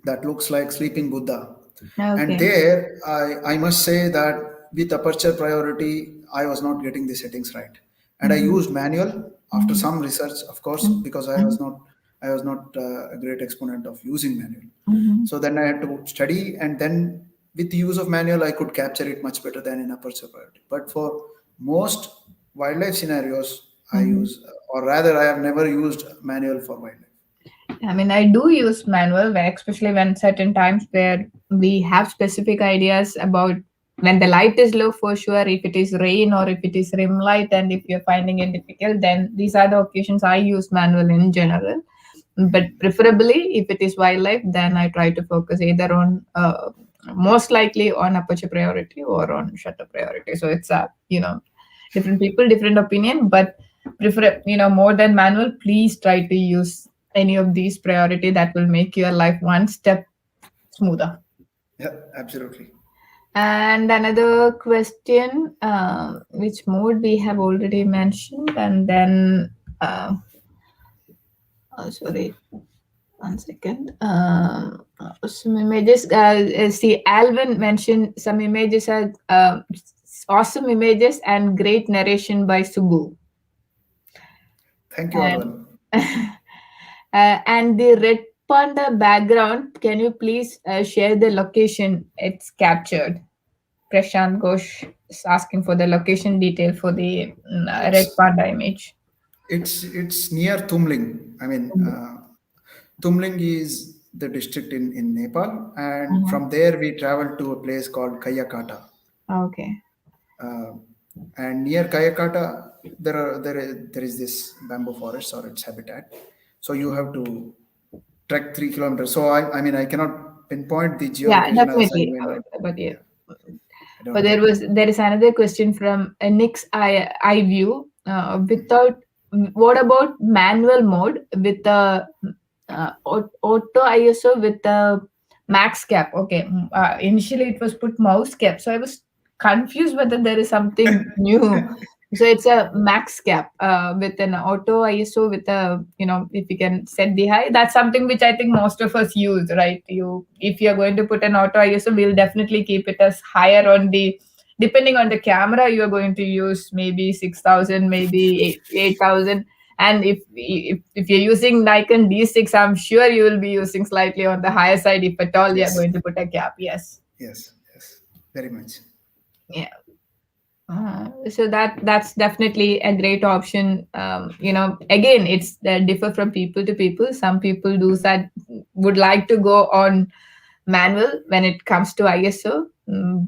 that looks like sleeping Buddha. And Okay. there, I must say that with aperture priority, I was not getting the settings right, and I Mm-hmm. used manual after Mm-hmm. some research, of course, because Mm-hmm. I was not a great exponent of using manual. Mm-hmm. So then I had to study, and then with the use of manual, I could capture it much better than in aperture priority. But for most wildlife scenarios, I Mm-hmm. use, or rather, I have never used manual for wildlife. I mean, I do use manual, especially when certain times where we have specific ideas about when the light is low for sure, if it is rain or if it is rim light, and if you're finding it difficult, then these are the occasions I use manual in general. But preferably, if it is wildlife, then I try to focus either on most likely on aperture priority or on shutter priority. So it's different people, different opinion, but prefer more than manual. Please try to use any of these priority that will make your life one step smoother. Yeah, absolutely. And another question, which mode we have already mentioned, and then sorry, one second. Some images. See, Alvin mentioned some images are awesome images and great narration by Subu. Thank you, And Alvan. And the red panda background, can you please share the location it's captured? Prashant Ghosh is asking for the location detail for the red It's panda image. it's near Tumling. I mean, Tumling is the district in Nepal, and Mhm. from there we traveled to a place called Kayakata. Okay. Uh, and near Kayakata, there is this bamboo forest or its habitat. So you have to trek 3 kilometers. So I mean I cannot pinpoint the Yeah, geolocation as I definitely. may not. But yeah. Yeah, I don't But know. there is another question from Nick's eye view. Without What about manual mode with the auto ISO with the max cap? Okay, initially it was put mouse cap, so I was confused whether there is something new. So it's a max cap with an auto ISO with a, if you can set the high, that's something which I think most of us use, right? If you're going to put an auto ISO, we'll definitely keep it as higher on the, depending on the camera you are going to use, maybe 6,000, maybe 8,000. And if you're using Nikon D6, I'm sure you will be using slightly on the higher side if at all you're Yes, going to put a cap. Yes. yes, very much. Yeah. So that's definitely a great option. Again, it's differ from people to people. Some people do that, would like to go on manual when it comes to ISO,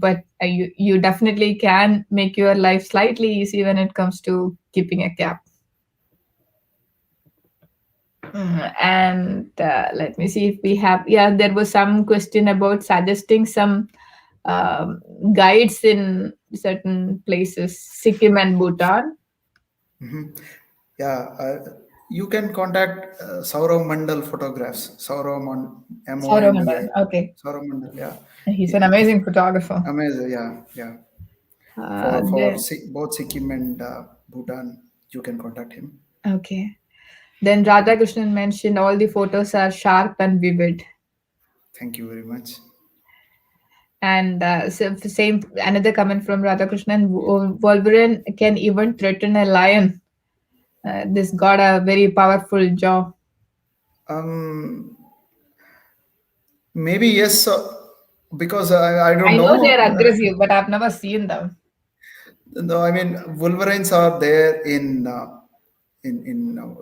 but you definitely can make your life slightly easy when it comes to keeping a cap. And let me see if we have. Yeah, there was some question about suggesting some um, guides in certain places, Sikkim and Bhutan. Mhm. Yeah, you can contact Saurav Mandal Photographs. Sauromandalam. MONDA. Okay, Saurav Mandal, yeah. he's an He- amazing photographer. Amazing, yeah, yeah. Then Both Sikkim and Bhutan, you can contact him. okay, then Radhakrishnan mentioned all the photos are sharp and vivid. Thank you very much. And same another comment from Radhakrishnan: Wolverine can even threaten a lion. This got a very powerful jaw. Um, Maybe yes, because I don't I know they know. are aggressive, but I've never seen them. No, I mean Wolverines are there in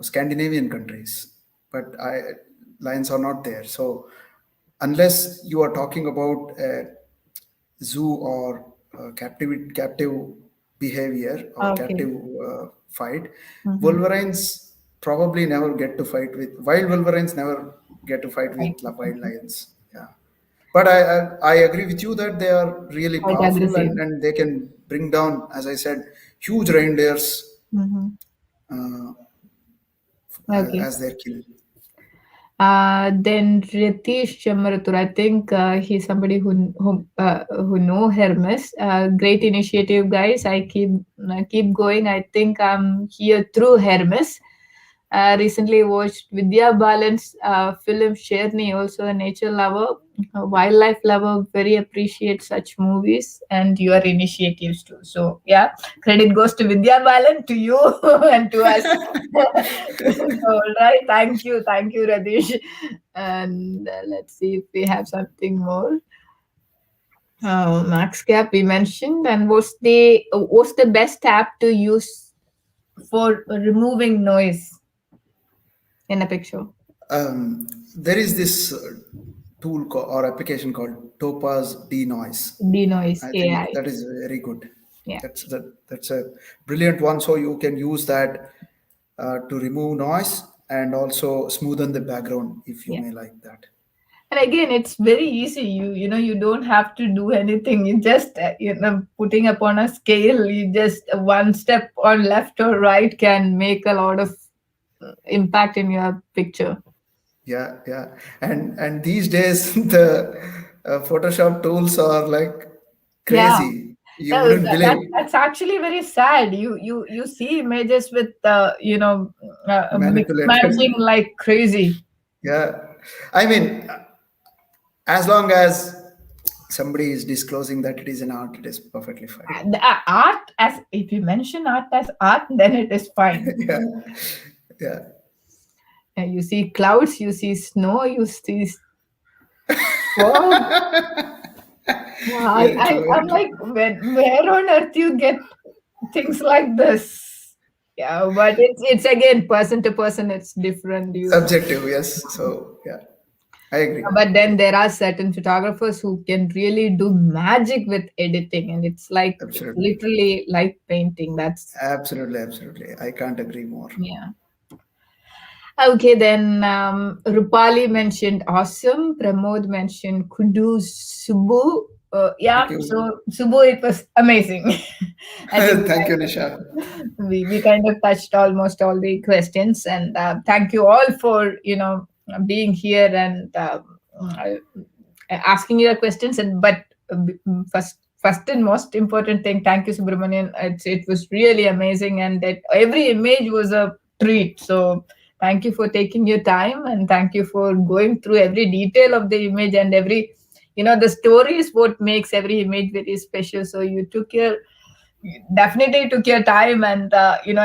Scandinavian countries, but lions are not there. So unless you are talking about zoo or captive behavior or Okay. captive fight, Mm-hmm. wolverines probably never get to fight with wild wolverines never get to fight with Right. wild lions. Yeah, but I agree with you that they are really Quite powerful, aggressive. and they can bring down, as I said, huge reindeers Mm-hmm. uh, Okay. as their kill. Then Ritesh Chamaratur, I think he's somebody who know Hermes. Great initiative, guys. I keep going. I think I'm here through Hermes. Recently watched Vidya Balan's film Sherni, also a nature lover, a wildlife lover. Very appreciate such movies and your initiatives too. So yeah, credit goes to Vidya Balan, to you, and to us. All right, thank you, Radish. And let's see if we have something more. Max Cap we mentioned, and what's the best app to use for removing noise in a picture? There is this or application called Topaz Denoise. Denoise I think AI. that is very good. Yeah, That's a brilliant one. So you can use that to remove noise and also smoothen the background if you yeah. may like that. And again, it's very easy. You don't have to do anything. You just putting upon a scale. You just one step on left or right can make a lot of impact in your picture. Yeah, yeah. And these days the Photoshop tools are like Yeah. crazy. You No, wouldn't believe. that's actually very sad. You see images with mix matching Manipulated. like crazy. Yeah. I mean, as long as somebody is disclosing that it is an art, it is perfectly fine. Art, as if you mention art as art, then it is fine. Yeah, yeah. You see clouds, you see snow, you see fog. Wow, Very true, very I'm true. like, where on earth you get things like this? Yeah, but it's again person to person, it's different, Subjective, yes. So yeah, I agree. But then there are certain photographers who can really do magic with editing, and it's like Absolutely. literally like painting. That's Absolutely, absolutely. I can't agree more. yeah. Okay, then Rupali mentioned awesome. Pramod mentioned Kudu Subu. Yeah, Thank you. so Subu, it was amazing. I think Thank you, Nisha. we kind of touched almost all the questions, and thank you all for being here and asking your questions. And but first and most important thing, thank you, Subramanian. It was really amazing, and that every image was a treat. So thank you for taking your time, and thank you for going through every detail of the image and every the story is what makes every image very special. So you definitely took your time and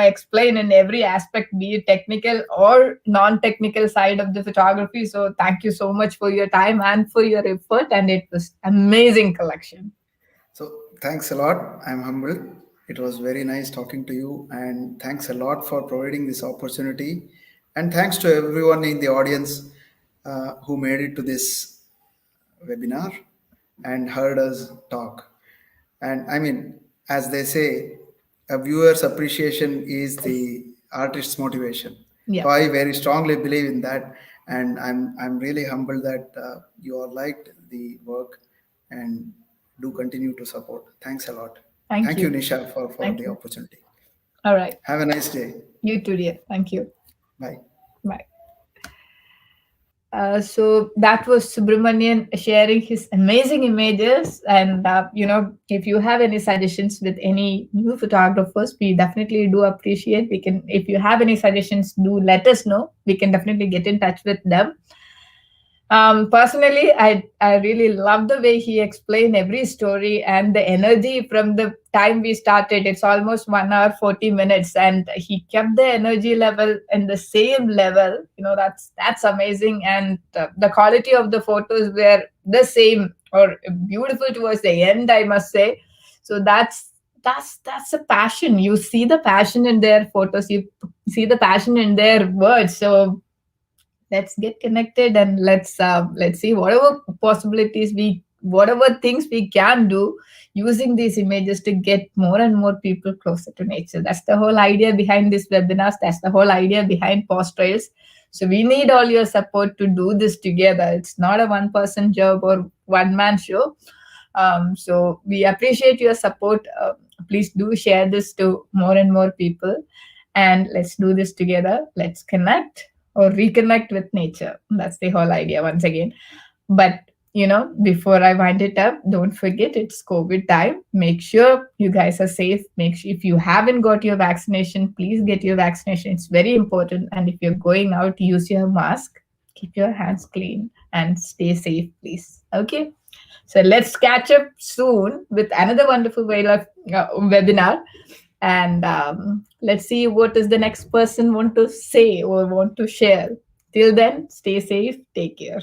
explain in every aspect, be it technical or non-technical side of the photography. So thank you so much for your time and for your effort, and it was amazing collection. So thanks a lot. I'm humbled. It was very nice talking to you, and thanks a lot for providing this opportunity. And thanks to everyone in the audience who made it to this webinar and heard us talk. And I mean, as they say, a viewer's appreciation is Yes. the artist's motivation. Yeah. So I very strongly believe in that, and I'm really humbled that you all liked the work and do continue to support. Thanks a lot. Thank Thank you, you. Nisha, for Thank the you. opportunity. All right. Have a nice day. You too, dear. Thank you. Bye. Bye. So that was Subramanian sharing his amazing images. And, if you have any suggestions with any new photographers, we definitely do appreciate. If you have any suggestions, do let us know. We can definitely get in touch with them. Personally, I really love the way he explained every story and the energy from the time we started. It's almost 1 hour 40 minutes, and he kept the energy level in the same level. That's amazing, and the quality of the photos were the same or beautiful towards the end, I must say. So that's a passion. You see the passion in their photos. You see the passion in their words. So let's get connected and let's see whatever things we can do using these images to get more and more people closer to nature. That's the whole idea behind this webinars. That's the whole idea behind Paws Trails. So we need all your support to do this together. It's not a one person job or one man show. So we appreciate your support. Please do share this to more and more people, and let's do this together. Let's connect or reconnect with nature. That's the whole idea once again. But before I wind it up, don't forget it's COVID time. Make sure you guys are safe. Make sure if you haven't got your vaccination, please get your vaccination. It's very important. And if you're going out, use your mask, keep your hands clean, and stay safe, please. Okay. So let's catch up soon with another wonderful webinar, and let's see what does the next person want to say or want to share. Till then, stay safe, take care.